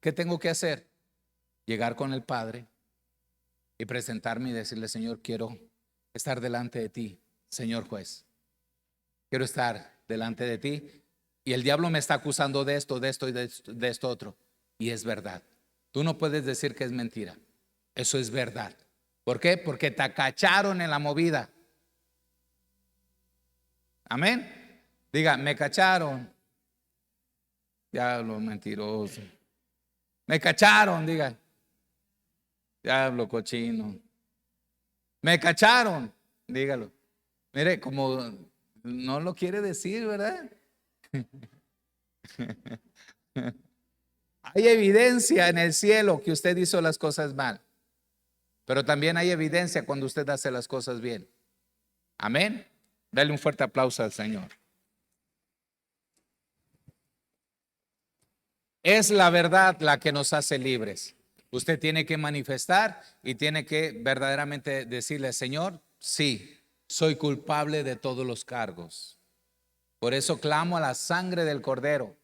¿Qué tengo que hacer? Llegar con el Padre y presentarme y decirle: Señor, quiero estar delante de ti, Señor juez. Quiero estar delante de ti. Y el diablo me está acusando de esto, de esto y de esto otro. Y es verdad. Tú no puedes decir que es mentira. Eso es verdad. ¿Por qué? Porque te cacharon en la movida. Amén. Diga: me cacharon. Diablo mentiroso. Me cacharon, diga. Diablo cochino. Me cacharon, dígalo. Mire, como no lo quiere decir, ¿verdad? Hay evidencia en el cielo que usted hizo las cosas mal, pero también hay evidencia cuando usted hace las cosas bien. Amén. Dale un fuerte aplauso al Señor. Es la verdad la que nos hace libres. Usted tiene que manifestar y tiene que verdaderamente decirle: Señor, sí, soy culpable de todos los cargos. Por eso clamo a la sangre del Cordero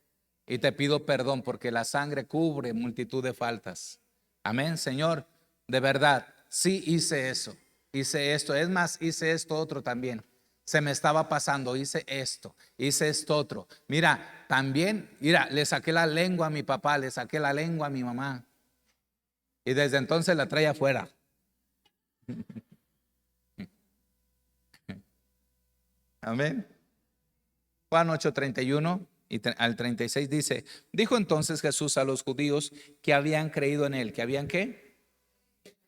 y te pido perdón, porque la sangre cubre multitud de faltas. Amén, Señor. De verdad, sí hice eso, hice esto. Es más, hice esto otro también. Se me estaba pasando, hice esto otro. Mira, también, mira, le saqué la lengua a mi papá, le saqué la lengua a mi mamá. Y desde entonces la trae afuera. Amén. Juan 8:31 al 36 dice: dijo entonces Jesús a los judíos que habían creído en él. ¿Que habían qué?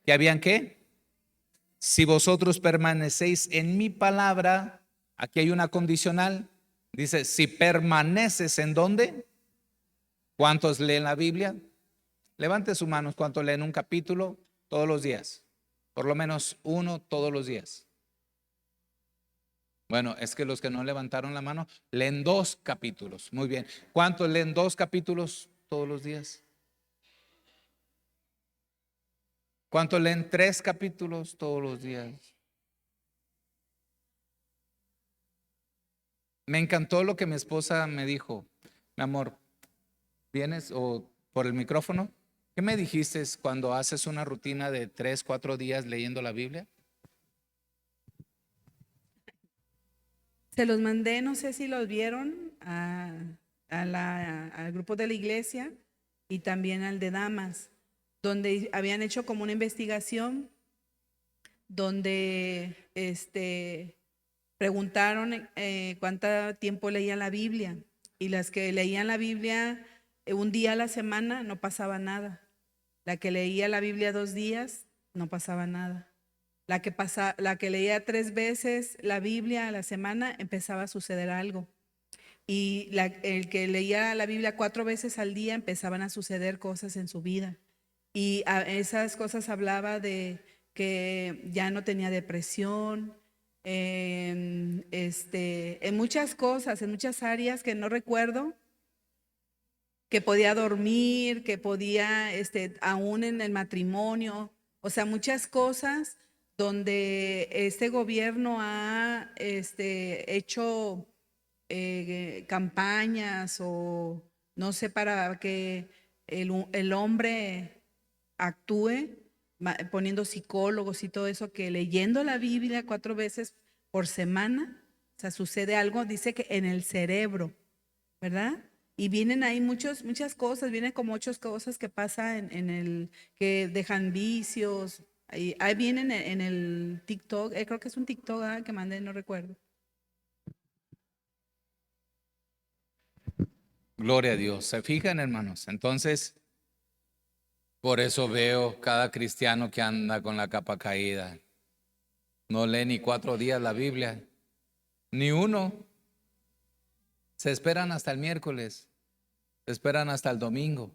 ¿Que habían qué? Si vosotros permanecéis en mi palabra. Aquí hay una condicional. Dice: si permaneces en ¿dónde? ¿Cuántos leen la Biblia? Levante sus manos. ¿Cuántos leen un capítulo todos los días? Por lo menos uno todos los días. Bueno, es que los que no levantaron la mano leen 2 capítulos. Muy bien. ¿Cuántos leen 2 capítulos todos los días? ¿Cuántos leen 3 capítulos todos los días? Me encantó lo que mi esposa me dijo. Mi amor, ¿vienes o por el micrófono? ¿Qué me dijiste cuando haces una rutina de 3, 4 días leyendo la Biblia?
Se los mandé, no sé si los vieron, al grupo de la iglesia y también al de damas, donde habían hecho como una investigación, donde preguntaron cuánto tiempo leían la Biblia, y las que leían la Biblia un día a la semana no pasaba nada. La que leía la Biblia 2 días, no pasaba nada. La que leía 3 veces la Biblia a la semana, empezaba a suceder algo. Y el que leía la Biblia 4 veces al día, empezaban a suceder cosas en su vida. Y esas cosas hablaba de que ya no tenía depresión, en muchas cosas, en muchas áreas que no recuerdo, que podía dormir, que podía, aún en el matrimonio, o sea, muchas cosas donde este gobierno ha hecho campañas o no sé, para que el hombre actúe, poniendo psicólogos y todo eso, que leyendo la Biblia 4 veces por semana, o sea, sucede algo, dice que en el cerebro, ¿verdad? Y vienen ahí muchas cosas, vienen como 8 cosas que pasan que dejan vicios. Ahí vienen en el TikTok, creo que es un TikTok que mandé, no recuerdo.
Gloria a Dios. ¿Se fijan, hermanos? Entonces, por eso veo cada cristiano que anda con la capa caída. No lee ni 4 días la Biblia, ni uno. Se esperan hasta el miércoles, se esperan hasta el domingo.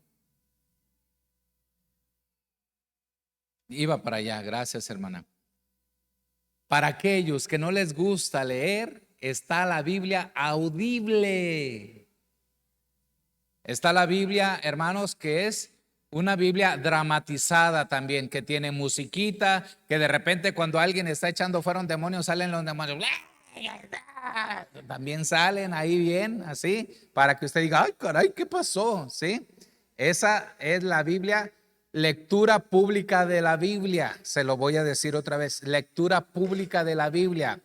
Iba para allá, gracias, hermana. Para aquellos que no les gusta leer, está la Biblia audible. Está la Biblia, hermanos, que es una Biblia dramatizada también, que tiene musiquita, que de repente cuando alguien está echando fuera un demonio, salen los demonios. También salen ahí bien, así, para que usted diga, ay, caray, ¿qué pasó? ¿Sí? Esa es la Biblia, lectura pública de la Biblia. Se lo voy a decir otra vez, lectura pública de la Biblia.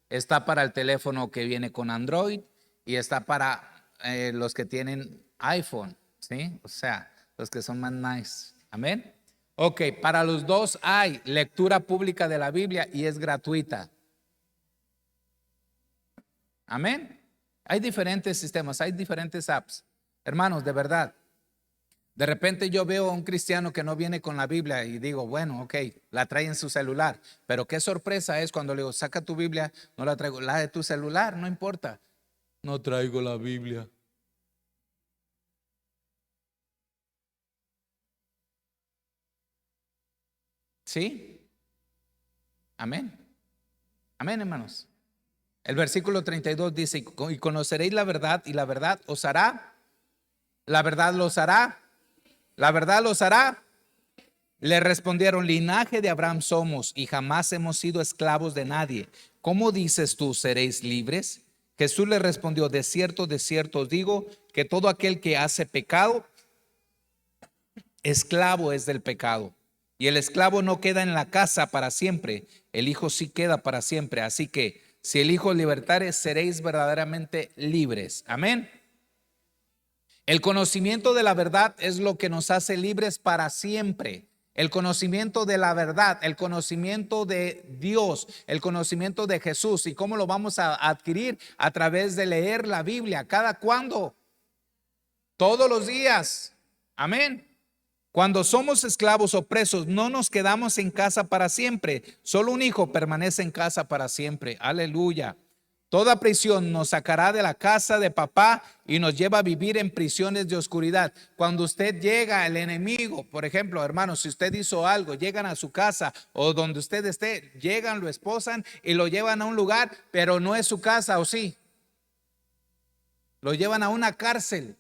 Está para el teléfono que viene con Android y está para los que tienen iPhone, ¿sí? O sea, los que son más nice. Amén. Ok, para los dos hay lectura pública de la Biblia y es gratuita. Amén. Hay diferentes sistemas, hay diferentes apps. Hermanos, de verdad, de repente yo veo a un cristiano que no viene con la Biblia y digo, bueno, ok, la trae en su celular. Pero qué sorpresa es cuando le digo, saca tu Biblia, no la traigo, la de tu celular, no importa. No traigo la Biblia. ¿Sí? Amén. Amén, hermanos. El versículo 32 dice, y conoceréis la verdad y la verdad os hará. La verdad los hará. La verdad los hará. Le respondieron, linaje de Abraham somos y jamás hemos sido esclavos de nadie. ¿Cómo dices tú, seréis libres? Jesús le respondió, de cierto os digo, que todo aquel que hace pecado, esclavo es del pecado. Y el esclavo no queda en la casa para siempre, el Hijo sí queda para siempre. Así que si el Hijo libertare, seréis verdaderamente libres. Amén. El conocimiento de la verdad es lo que nos hace libres para siempre. El conocimiento de la verdad, el conocimiento de Dios, el conocimiento de Jesús. ¿Y cómo lo vamos a adquirir? A través de leer la Biblia. ¿Cada cuándo? Todos los días. Amén. Cuando somos esclavos o presos, no nos quedamos en casa para siempre. Solo un hijo permanece en casa para siempre. Aleluya. Toda prisión nos sacará de la casa de papá y nos lleva a vivir en prisiones de oscuridad. Cuando usted llega, el enemigo, por ejemplo, hermanos, si usted hizo algo, llegan a su casa o donde usted esté, llegan, lo esposan y lo llevan a un lugar, pero no es su casa, ¿o sí? Lo llevan a una cárcel.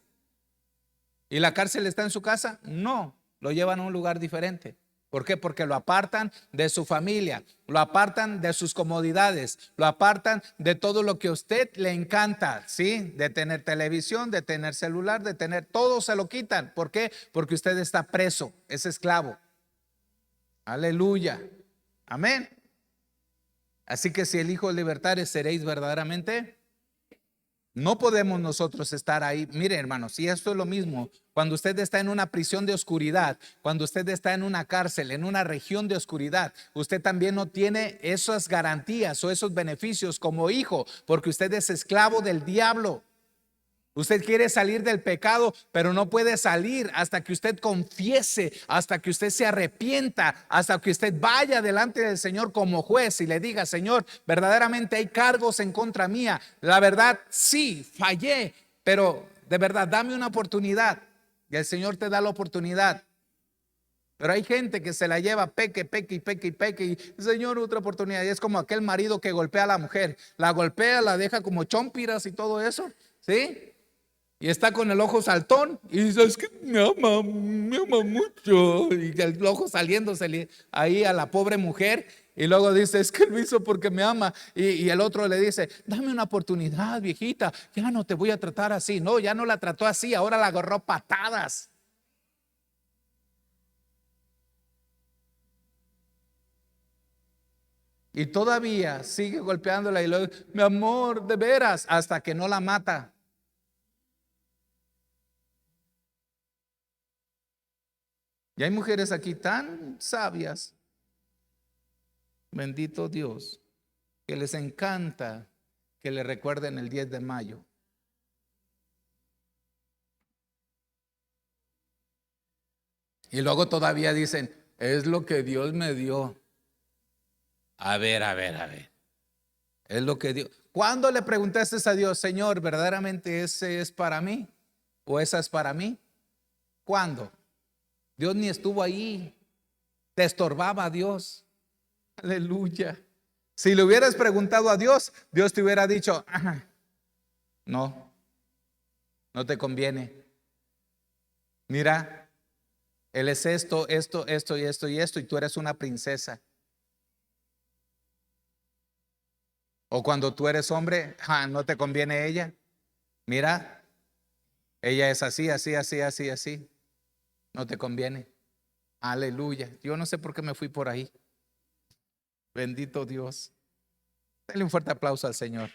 ¿Y la cárcel está en su casa? No, lo llevan a un lugar diferente. ¿Por qué? Porque lo apartan de su familia, lo apartan de sus comodidades, lo apartan de todo lo que a usted le encanta, ¿sí? De tener televisión, de tener celular, de tener, todo se lo quitan. ¿Por qué? Porque usted está preso, es esclavo. Aleluya. Amén. Así que si el Hijo libertare, seréis verdaderamente. No podemos nosotros estar ahí. Mire, hermanos, y esto es lo mismo. Cuando usted está en una prisión de oscuridad, cuando usted está en una cárcel, en una región de oscuridad, usted también no tiene esas garantías o esos beneficios como hijo, porque usted es esclavo del diablo. Usted quiere salir del pecado, pero no puede salir hasta que usted confiese, hasta que usted se arrepienta, hasta que usted vaya delante del Señor como juez y le diga: Señor, verdaderamente hay cargos en contra mía. La verdad, sí, fallé, pero de verdad, dame una oportunidad. Y el Señor te da la oportunidad. Pero hay gente que se la lleva, peque, peque y peque y peque, y Señor, otra oportunidad. Y es como aquel marido que golpea a la mujer, la golpea, la deja como chompiras y todo eso, ¿sí? Y está con el ojo saltón y dice: es que me ama mucho. Y el ojo saliéndose ahí a la pobre mujer. Y luego dice: es que lo hizo porque me ama. Y el otro le dice: dame una oportunidad, viejita, ya no te voy a tratar así. No, ya no la trató así, ahora la agarró patadas. Y todavía sigue golpeándola y luego: mi amor, de veras, hasta que no la mata. Y hay mujeres aquí tan sabias, bendito Dios, que les encanta que le recuerden el 10 de mayo. Y luego todavía dicen: es lo que Dios me dio. A ver. Es lo que Dios. ¿Cuándo le preguntaste a Dios: Señor, verdaderamente ese es para mí? ¿O esa es para mí? ¿Cuándo? Dios ni estuvo ahí. Te estorbaba Dios. Aleluya. Si le hubieras preguntado a Dios, Dios te hubiera dicho: no, no te conviene. Mira, Él es esto y esto y tú eres una princesa. O cuando tú eres hombre, no te conviene ella. Mira, ella es así. No te conviene. Aleluya. Yo no sé por qué me fui por ahí. Bendito Dios. Dale un fuerte aplauso al Señor.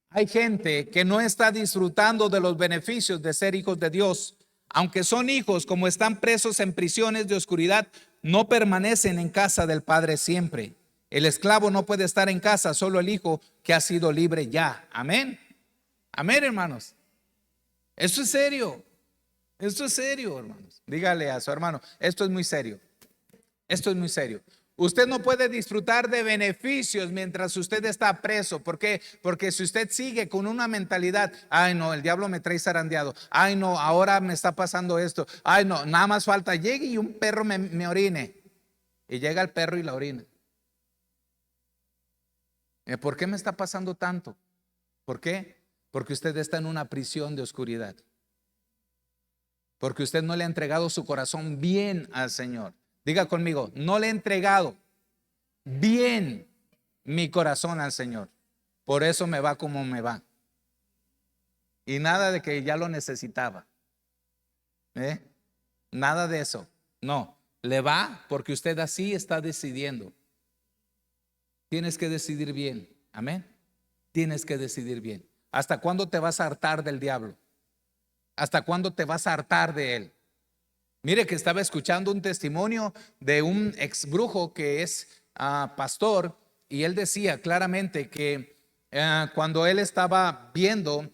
Hay gente que no está disfrutando de los beneficios de ser hijos de Dios. Aunque son hijos, como están presos en prisiones de oscuridad, no permanecen en casa del Padre siempre. El esclavo no puede estar en casa, solo el hijo que ha sido libre ya. Amén. Amén, hermanos. Esto es serio. Esto es serio, hermanos. Dígale a su hermano: esto es muy serio. Esto es muy serio. Usted no puede disfrutar de beneficios mientras usted está preso. ¿Por qué? Porque si usted sigue con una mentalidad: ay no, el diablo me trae zarandeado, ay no, ahora me está pasando esto, ay no, nada más falta llegue y un perro me orine. Y llega el perro y la orina. ¿Por qué me está pasando tanto? ¿Por qué? Porque usted está en una prisión de oscuridad. Porque usted no le ha entregado su corazón bien al Señor. Diga conmigo: no le he entregado bien mi corazón al Señor. Por eso me va como me va. Y nada de que ya lo necesitaba. Nada de eso. No, le va porque usted así está decidiendo. Tienes que decidir bien. Amén. Tienes que decidir bien. ¿Hasta cuándo te vas a hartar del diablo? ¿Hasta cuándo te vas a hartar de él? Mire que estaba escuchando un testimonio de un ex brujo que es pastor, y él decía claramente que cuando él estaba viendo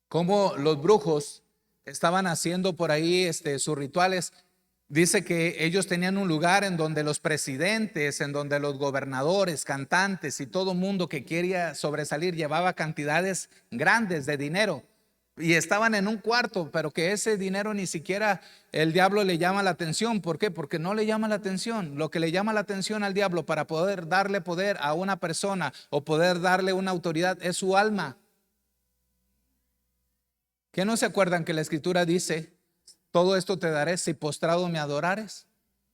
cómo los brujos estaban haciendo por ahí sus rituales, dice que ellos tenían un lugar en donde los presidentes, en donde los gobernadores, cantantes y todo mundo que quería sobresalir llevaba cantidades grandes de dinero. Y estaban en un cuarto, pero que ese dinero ni siquiera el diablo le llama la atención. ¿Por qué? Porque no le llama la atención. Lo que le llama la atención al diablo para poder darle poder a una persona o poder darle una autoridad es su alma. ¿Qué no se acuerdan que la escritura dice: todo esto te daré si postrado me adorares?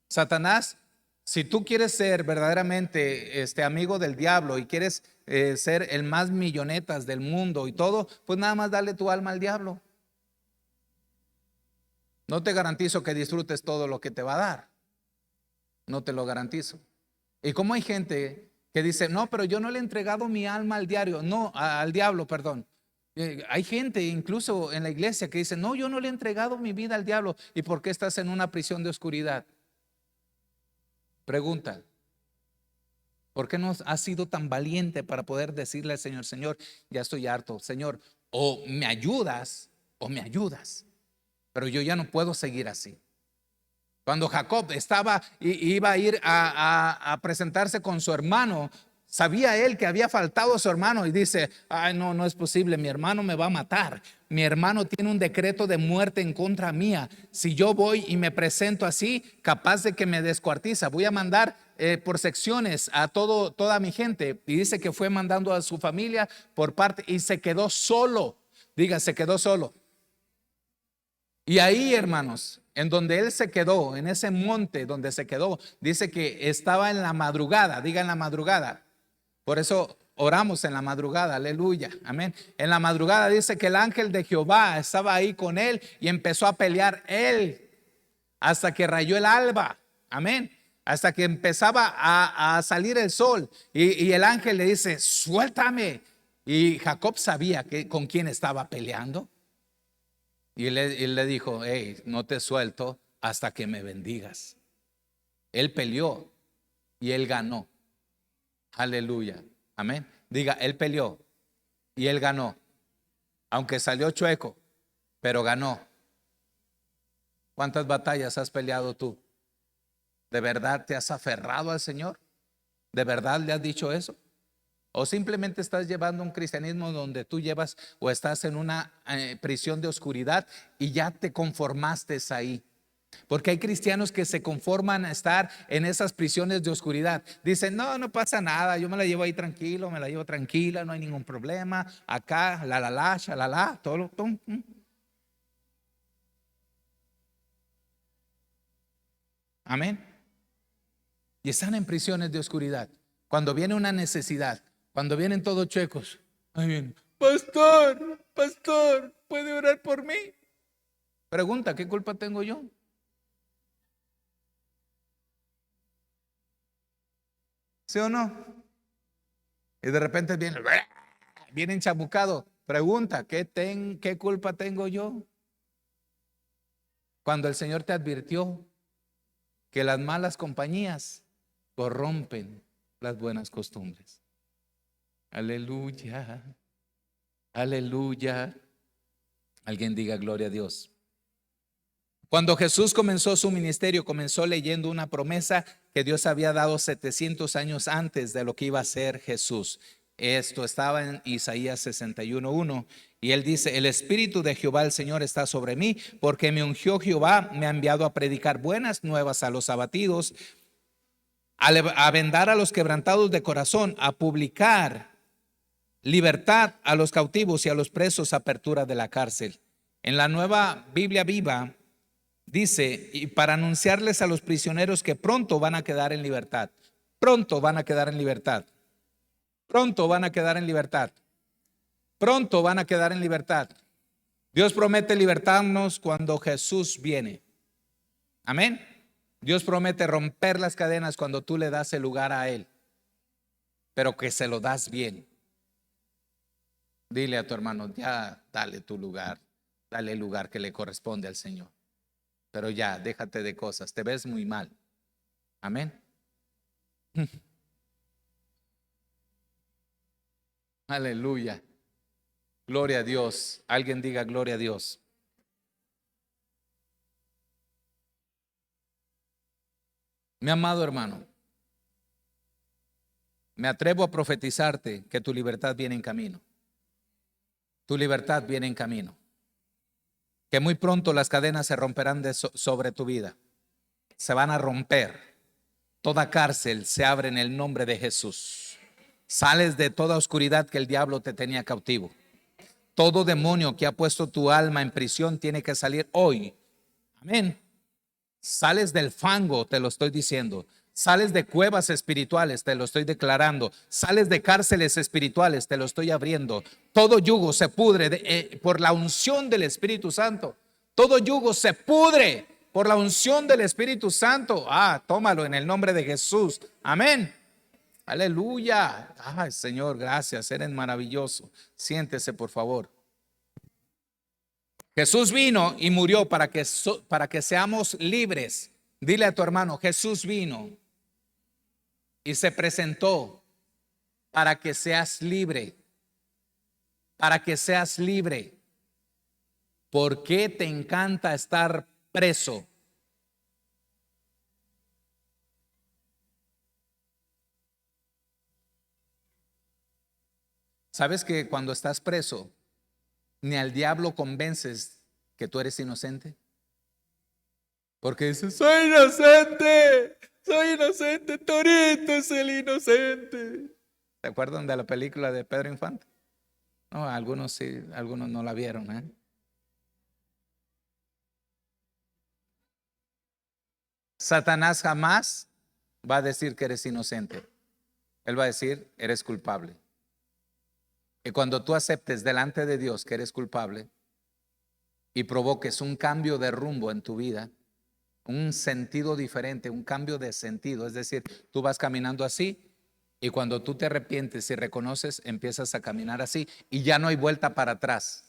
Satanás, si tú quieres ser verdaderamente amigo del diablo y quieres ser el más millonetas del mundo y todo, pues nada más dale tu alma al diablo. No te garantizo que disfrutes todo lo que te va a dar. No te lo garantizo. Y como hay gente que dice: no, pero yo no le he entregado mi alma al diablo, perdón. Hay gente incluso en la iglesia que dice: no, yo no le he entregado mi vida al diablo. ¿Y por qué estás en una prisión de oscuridad? Pregunta. ¿Por qué no has sido tan valiente para poder decirle al Señor, Señor, ya estoy harto, Señor, o me ayudas o me ayudas, pero yo ya no puedo seguir así? Cuando Jacob iba a ir a presentarse con su hermano, sabía él que había faltado a su hermano y dice: ay, no, no es posible, mi hermano me va a matar. Mi hermano tiene un decreto de muerte en contra mía. Si yo voy y me presento así, capaz de que me descuartiza. Voy a mandar por secciones a toda mi gente. Y dice que fue mandando a su familia por parte y se quedó solo. Diga, se quedó solo. Y ahí, hermanos, en donde él se quedó, en ese monte donde se quedó, dice que estaba en la madrugada. Diga, en la madrugada. Por eso oramos en la madrugada, aleluya, amén. En la madrugada dice que el ángel de Jehová estaba ahí con él y empezó a pelear él hasta que rayó el alba, amén. Hasta que empezaba a salir el sol y el ángel le dice: suéltame. Y Jacob sabía con quién estaba peleando. Y él le dijo: hey, no te suelto hasta que me bendigas. Él peleó y él ganó. Aleluya, amén. Diga, él peleó y él ganó. Aunque salió chueco, pero ganó. ¿Cuántas batallas has peleado tú? ¿De verdad te has aferrado al Señor? ¿De verdad le has dicho eso? ¿O simplemente estás llevando un cristianismo donde tú llevas o estás en una prisión de oscuridad y ya te conformaste ahí? Porque hay cristianos que se conforman a estar en esas prisiones de oscuridad. Dicen: no, no pasa nada, yo me la llevo ahí tranquilo, me la llevo tranquila, no hay ningún problema. Acá, shalala, todo. Amén. Y están en prisiones de oscuridad. Cuando viene una necesidad, cuando vienen todos chuecos, ahí vienen: pastor, ¿puede orar por mí? Pregunta: ¿qué culpa tengo yo? ¿Sí o no? Y de repente viene enchamucado. Pregunta: ¿qué culpa tengo yo? Cuando el Señor te advirtió que las malas compañías corrompen las buenas costumbres. Aleluya, aleluya. Alguien diga gloria a Dios. Cuando Jesús comenzó su ministerio, comenzó leyendo una promesa que Dios había dado 700 años antes de lo que iba a ser Jesús. Esto estaba en Isaías 61:1 y él dice: el Espíritu de Jehová el Señor está sobre mí, porque me ungió Jehová, me ha enviado a predicar buenas nuevas a los abatidos, a vendar a los quebrantados de corazón, a publicar libertad a los cautivos y a los presos, apertura de la cárcel. En la Nueva Biblia Viva dice: y para anunciarles a los prisioneros que pronto van a quedar en libertad. Pronto van a quedar en libertad. Pronto van a quedar en libertad. Pronto van a quedar en libertad. Dios promete libertarnos cuando Jesús viene. Amén. Dios promete romper las cadenas cuando tú le das el lugar a Él, pero que se lo das bien. Dile a tu hermano: ya dale tu lugar, dale el lugar que le corresponde al Señor. Pero ya, déjate de cosas, te ves muy mal. Amén. Aleluya. Gloria a Dios. Alguien diga gloria a Dios. Mi amado hermano, me atrevo a profetizarte que tu libertad viene en camino. Tu libertad viene en camino. Que muy pronto las cadenas se romperán sobre tu vida. Se van a romper. Toda cárcel se abre en el nombre de Jesús. Sales de toda oscuridad que el diablo te tenía cautivo. Todo demonio que ha puesto tu alma en prisión tiene que salir hoy. Amén. Sales del fango, te lo estoy diciendo. Sales de cuevas espirituales, te lo estoy declarando. Sales de cárceles espirituales, te lo estoy abriendo. Todo yugo se pudre por la unción del Espíritu Santo. Todo yugo se pudre por la unción del Espíritu Santo. Tómalo en el nombre de Jesús. Amén. Aleluya. Ay, Señor, gracias. Eres maravilloso. Siéntese, por favor. Jesús vino y murió para que seamos libres. Dile a tu hermano: Jesús vino y se presentó para que seas libre, para que seas libre. ¿Por qué te encanta estar preso? ¿Sabes que cuando estás preso, ni al diablo convences que tú eres inocente? Porque dices, soy inocente, Torito es el inocente. ¿Se acuerdan de la película de Pedro Infante? No, algunos sí, algunos no la vieron, ¿eh? Satanás jamás va a decir que eres inocente. Él va a decir, eres culpable. Y cuando tú aceptes delante de Dios que eres culpable y provoques un cambio de rumbo en tu vida, un sentido diferente, un cambio de sentido, es decir, tú vas caminando así y cuando tú te arrepientes y reconoces, empiezas a caminar así y ya no hay vuelta para atrás.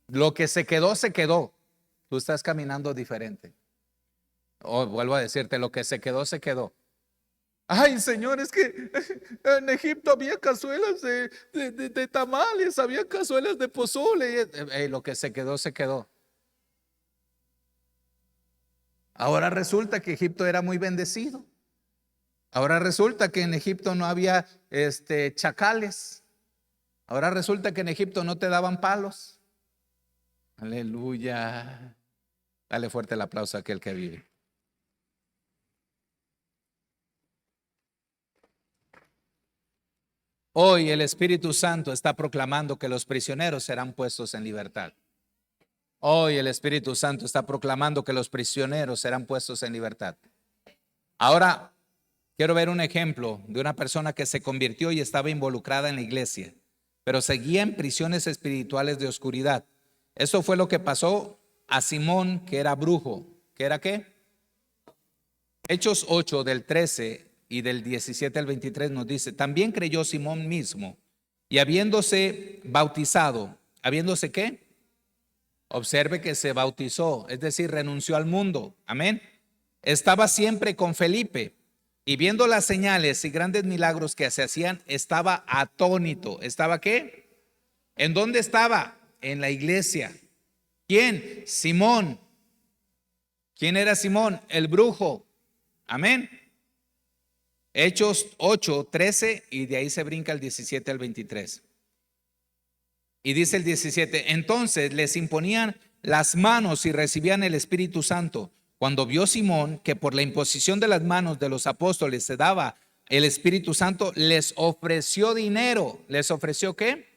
Lo que se quedó, se quedó. Tú estás caminando diferente. Vuelvo a decirte, lo que se quedó, se quedó. Ay, Señor, es que en Egipto había cazuelas de tamales, había cazuelas de pozole. Lo que se quedó, se quedó. Ahora resulta que Egipto era muy bendecido. Ahora resulta que en Egipto no había chacales. Ahora resulta que en Egipto no te daban palos. Aleluya. Dale fuerte el aplauso a aquel que vive. Hoy el Espíritu Santo está proclamando que los prisioneros serán puestos en libertad. Hoy el Espíritu Santo está proclamando que los prisioneros serán puestos en libertad. Ahora quiero ver un ejemplo de una persona que se convirtió y estaba involucrada en la iglesia, pero seguía en prisiones espirituales de oscuridad. Eso fue lo que pasó a Simón, que era brujo. ¿Qué era qué? Hechos 8 del 13 y del 17 al 23 nos dice, también creyó Simón mismo y habiéndose bautizado, ¿habiéndose qué? Observe que se bautizó, es decir, renunció al mundo. Amén. Estaba siempre con Felipe y viendo las señales y grandes milagros que se hacían, estaba atónito. ¿Estaba qué? ¿En dónde estaba? En la iglesia. ¿Quién? Simón. ¿Quién era Simón? El brujo. Amén. Hechos 8, 13 y de ahí se brinca el 17 al 23. Y dice el 17, entonces les imponían las manos y recibían el Espíritu Santo. Cuando vio Simón que por la imposición de las manos de los apóstoles se daba el Espíritu Santo, les ofreció dinero. ¿Les ofreció qué?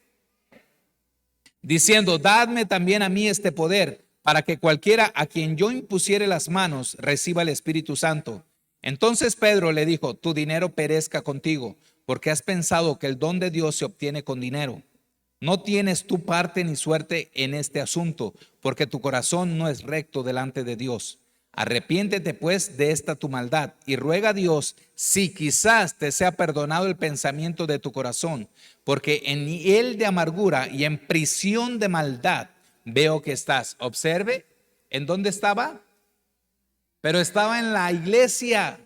Diciendo, dadme también a mí este poder, para que cualquiera a quien yo impusiere las manos reciba el Espíritu Santo. Entonces Pedro le dijo, tu dinero perezca contigo, porque has pensado que el don de Dios se obtiene con dinero. No tienes tu parte ni suerte en este asunto, porque tu corazón no es recto delante de Dios. Arrepiéntete pues de esta tu maldad y ruega a Dios si quizás te sea perdonado el pensamiento de tu corazón, porque en hiel de amargura y en prisión de maldad veo que estás. Observe, ¿en dónde estaba? Pero estaba en la iglesia.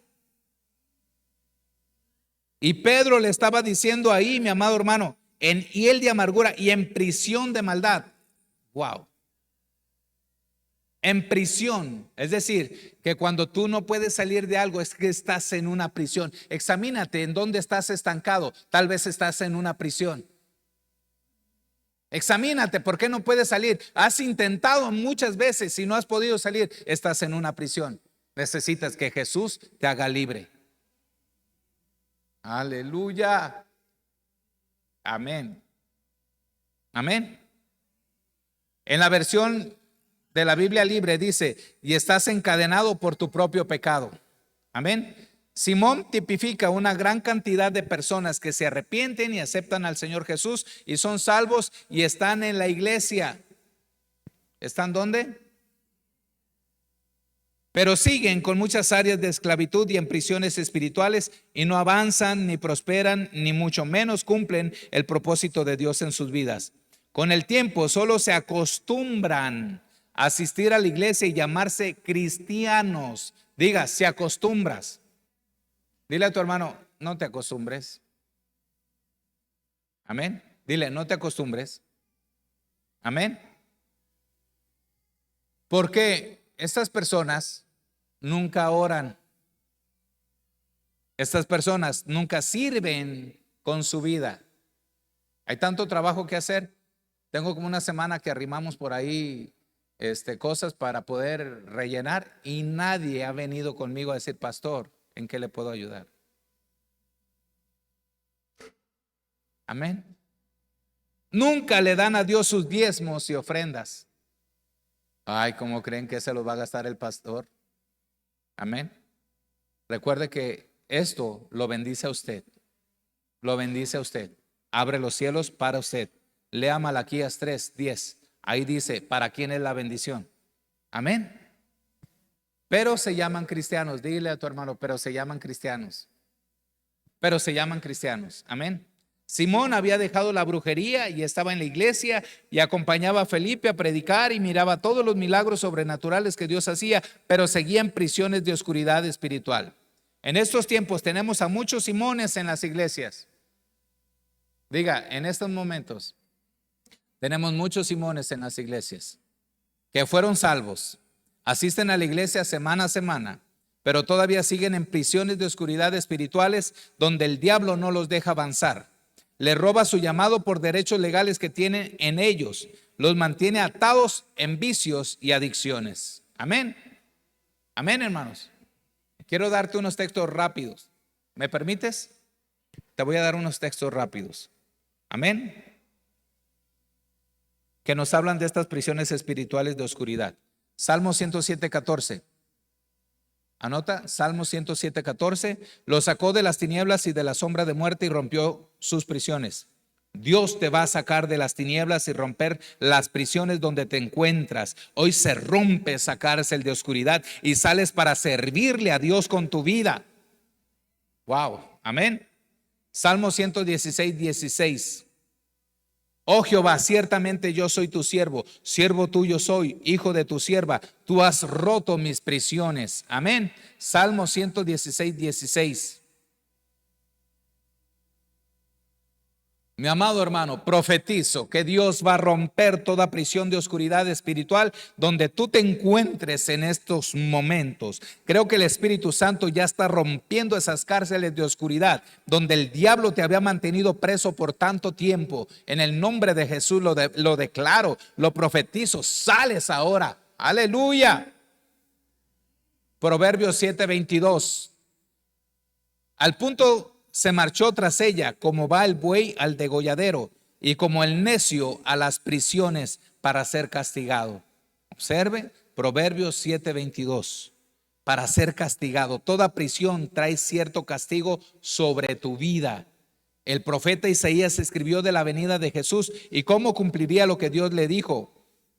Y Pedro le estaba diciendo ahí, mi amado hermano, en hiel de amargura y en prisión de maldad. Wow. En prisión, es decir, que cuando tú no puedes salir de algo es que estás en una prisión. Examínate en dónde estás estancado. Tal vez estás en una prisión. Examínate, ¿por qué no puedes salir? Has intentado muchas veces y no has podido salir. Estás en una prisión. Necesitas que Jesús te haga libre. Aleluya. Amén. Amén. En la versión de la Biblia libre dice, y estás encadenado por tu propio pecado. Amén. Simón tipifica una gran cantidad de personas que se arrepienten y aceptan al Señor Jesús y son salvos y están en la iglesia. ¿Están dónde? Pero siguen con muchas áreas de esclavitud y en prisiones espirituales y no avanzan, ni prosperan, ni mucho menos cumplen el propósito de Dios en sus vidas. Con el tiempo solo se acostumbran a asistir a la iglesia y llamarse cristianos. Diga, se acostumbras. Dile a tu hermano, no te acostumbres. Amén. Dile, no te acostumbres. Amén. Porque estas personas nunca oran. Estas personas nunca sirven con su vida. Hay tanto trabajo que hacer. Tengo como una semana que arrimamos por ahí cosas para poder rellenar y nadie ha venido conmigo a decir, pastor, ¿en qué le puedo ayudar? Amén. Nunca le dan a Dios sus diezmos y ofrendas. Ay, ¿cómo creen que se los va a gastar el pastor? Amén. Recuerde que esto lo bendice a usted. Lo bendice a usted. Abre los cielos para usted. Lea Malaquías 3:10. Ahí dice, ¿para quién es la bendición? Amén. Pero se llaman cristianos. Dile a tu hermano, pero se llaman cristianos. Pero se llaman cristianos. Amén. Simón había dejado la brujería y estaba en la iglesia y acompañaba a Felipe a predicar y miraba todos los milagros sobrenaturales que Dios hacía, pero seguía en prisiones de oscuridad espiritual. En estos tiempos tenemos a muchos Simones en las iglesias. Diga, en estos momentos tenemos muchos Simones en las iglesias que fueron salvos, asisten a la iglesia semana a semana, pero todavía siguen en prisiones de oscuridad espirituales donde el diablo no los deja avanzar. Le roba su llamado por derechos legales que tienen en ellos. Los mantiene atados en vicios y adicciones. Amén. Amén, hermanos. Quiero darte unos textos rápidos. ¿Me permites? Te voy a dar unos textos rápidos. Amén. Que nos hablan de estas prisiones espirituales de oscuridad. Salmo 107:14. Anota, Salmo 107:14. Lo sacó de las tinieblas y de la sombra de muerte y rompió sus prisiones. Dios te va a sacar de las tinieblas y romper las prisiones donde te encuentras. Hoy se rompe esa cárcel de oscuridad y sales para servirle a Dios con tu vida. Wow, amén. Salmo 116:16. Oh Jehová, ciertamente yo soy tu siervo, siervo tuyo soy, hijo de tu sierva, tú has roto mis prisiones. Amén. Salmo 116:16. Mi amado hermano, profetizo que Dios va a romper toda prisión de oscuridad espiritual donde tú te encuentres en estos momentos. Creo que el Espíritu Santo ya está rompiendo esas cárceles de oscuridad donde el diablo te había mantenido preso por tanto tiempo. En el nombre de Jesús lo declaro, lo profetizo, sales ahora. Aleluya. Proverbios 7:22. Al punto se marchó tras ella como va el buey al degolladero y como el necio a las prisiones para ser castigado. Observe, Proverbios 7:22. Para ser castigado. Toda prisión trae cierto castigo sobre tu vida. El profeta Isaías escribió de la venida de Jesús y cómo cumpliría lo que Dios le dijo.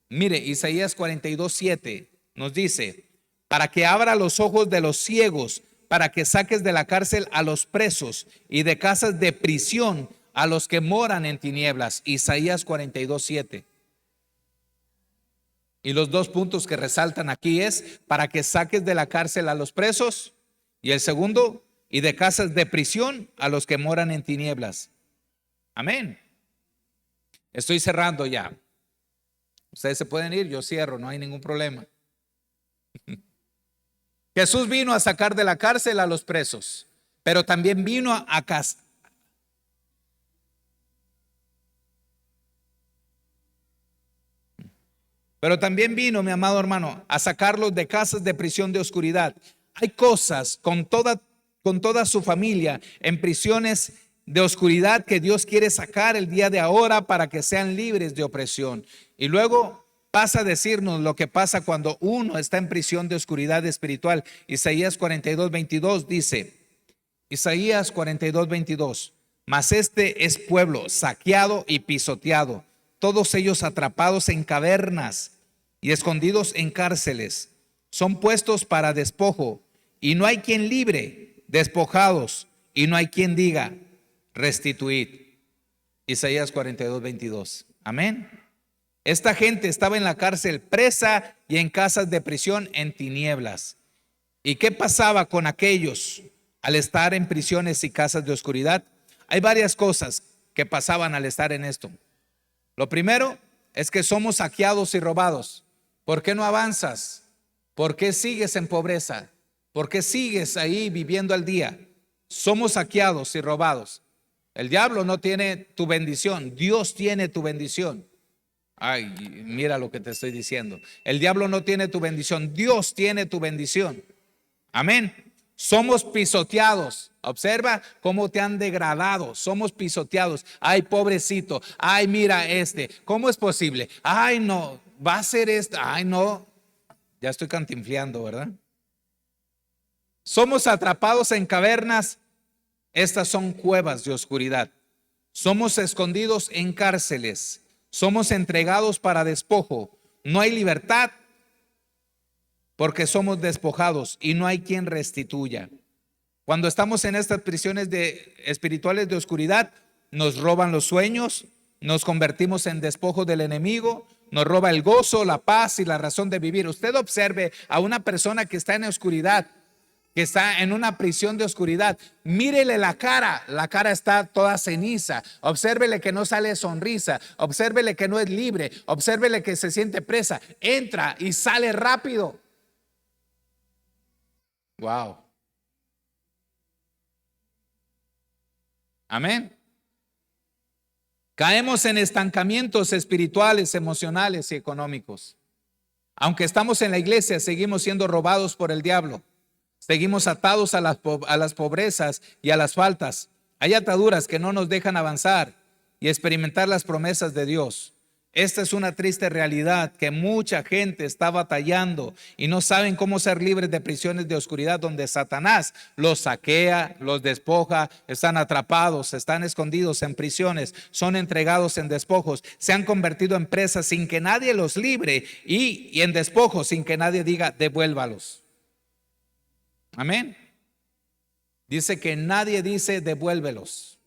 Mire, Isaías 42:7 nos dice, para que abra los ojos de los ciegos, para que saques de la cárcel a los presos y de casas de prisión a los que moran en tinieblas. Isaías 42:7. Y los dos puntos que resaltan aquí es para que saques de la cárcel a los presos y el segundo, y de casas de prisión a los que moran en tinieblas. Amén. Estoy cerrando ya. Ustedes se pueden ir, yo cierro, no hay ningún problema. Jesús vino a sacar de la cárcel a los presos, pero también vino a casa. Pero también vino, mi amado hermano, a sacarlos de casas de prisión de oscuridad. Hay cosas con toda su familia en prisiones de oscuridad que Dios quiere sacar el día de ahora para que sean libres de opresión. Y luego pasa a decirnos lo que pasa cuando uno está en prisión de oscuridad espiritual. Isaías 42:22 dice, Isaías 42:22, mas este es pueblo saqueado y pisoteado, todos ellos atrapados en cavernas y escondidos en cárceles. Son puestos para despojo y no hay quien libre, despojados y no hay quien diga, restituid. Isaías 42:22. Amén. Esta gente estaba en la cárcel presa y en casas de prisión en tinieblas. ¿Y qué pasaba con aquellos al estar en prisiones y casas de oscuridad, hay varias cosas que pasaban al estar en esto. Lo primero es que somos saqueados y robados. ¿Por qué no avanzas? ¿Por qué sigues en pobreza? ¿Por qué sigues ahí viviendo al día? Somos saqueados y robados. El diablo no tiene tu bendición, Dios tiene tu bendición. Ay, mira lo que te estoy diciendo. El diablo no tiene tu bendición, Dios tiene tu bendición. Amén. Somos pisoteados. Observa cómo te han degradado. Somos pisoteados. Ay, pobrecito. Ay, mira este. ¿Cómo es posible? Ay, no. Va a ser esto. Ay, no. Ya estoy cantinfleando, ¿verdad? Somos atrapados en cavernas. Estas son cuevas de oscuridad. Somos escondidos en cárceles. Somos entregados para despojo. No hay libertad porque somos despojados y no hay quien restituya. Cuando estamos en estas prisiones espirituales de oscuridad, nos roban los sueños, nos convertimos en despojos del enemigo, nos roba el gozo, la paz y la razón de vivir. Usted observe a una persona que está en oscuridad, que está en una prisión de oscuridad, mírele la cara está toda ceniza, obsérvele que no sale sonrisa, obsérvele que no es libre, obsérvele que se siente presa, entra y sale rápido. Wow. Amén. Caemos en estancamientos espirituales, emocionales y económicos. Aunque estamos en la iglesia, seguimos siendo robados por el diablo. Seguimos atados a las pobrezas y a las faltas. Hay ataduras que no nos dejan avanzar y experimentar las promesas de Dios. Esta es una triste realidad que mucha gente está batallando y no saben cómo ser libres de prisiones de oscuridad donde Satanás los saquea, los despoja, están atrapados, están escondidos en prisiones, son entregados en despojos, se han convertido en presas sin que nadie los libre y en despojos sin que nadie diga devuélvalos. Amén. Dice que nadie dice devuélvelos.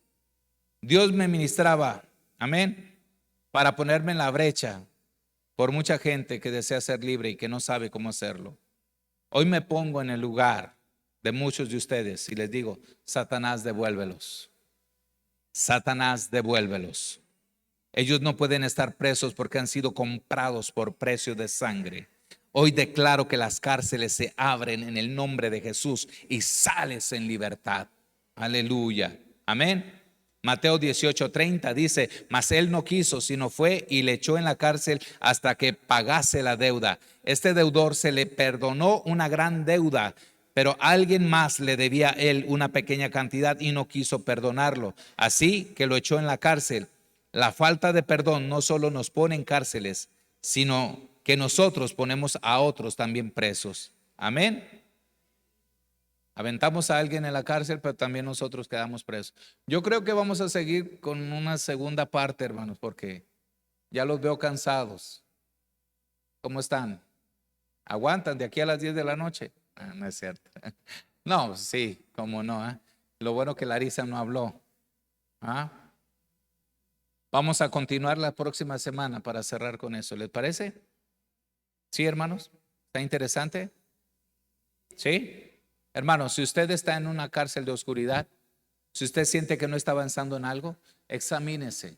Dios me ministraba, amén, para ponerme en la brecha por mucha gente que desea ser libre y que no sabe cómo hacerlo. Hoy me pongo en el lugar de muchos de ustedes y les digo, Satanás, devuélvelos. Satanás, devuélvelos. Ellos no pueden estar presos porque han sido comprados por precio de sangre. Hoy declaro que las cárceles se abren en el nombre de Jesús y sales en libertad. Aleluya. Amén. Mateo 18:30 dice, mas él no quiso, sino fue y le echó en la cárcel hasta que pagase la deuda. Este deudor se le perdonó una gran deuda, pero alguien más le debía a él una pequeña cantidad y no quiso perdonarlo. Así que lo echó en la cárcel. La falta de perdón no solo nos pone en cárceles, sino que nosotros ponemos a otros también presos. Amén. Aventamos a alguien en la cárcel, pero también nosotros quedamos presos. Yo creo que vamos a seguir con una segunda parte, hermanos, porque ya los veo cansados. ¿Cómo están? ¿Aguantan de aquí a las 10 de la noche? No es cierto. No, sí, cómo no. Lo bueno que Larisa no habló. Vamos a continuar la próxima semana para cerrar con eso. ¿Les parece? ¿Sí, hermanos? ¿Está interesante? ¿Sí? Hermanos, si usted está en una cárcel de oscuridad, si usted siente que no está avanzando en algo, examínese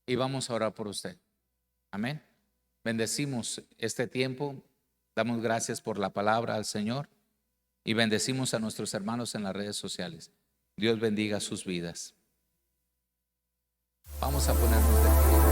y vamos a orar por usted. Amén. Bendecimos este tiempo, damos gracias por la palabra al Señor y bendecimos a nuestros hermanos en las redes sociales. Dios bendiga sus vidas. Vamos a ponernos de pie.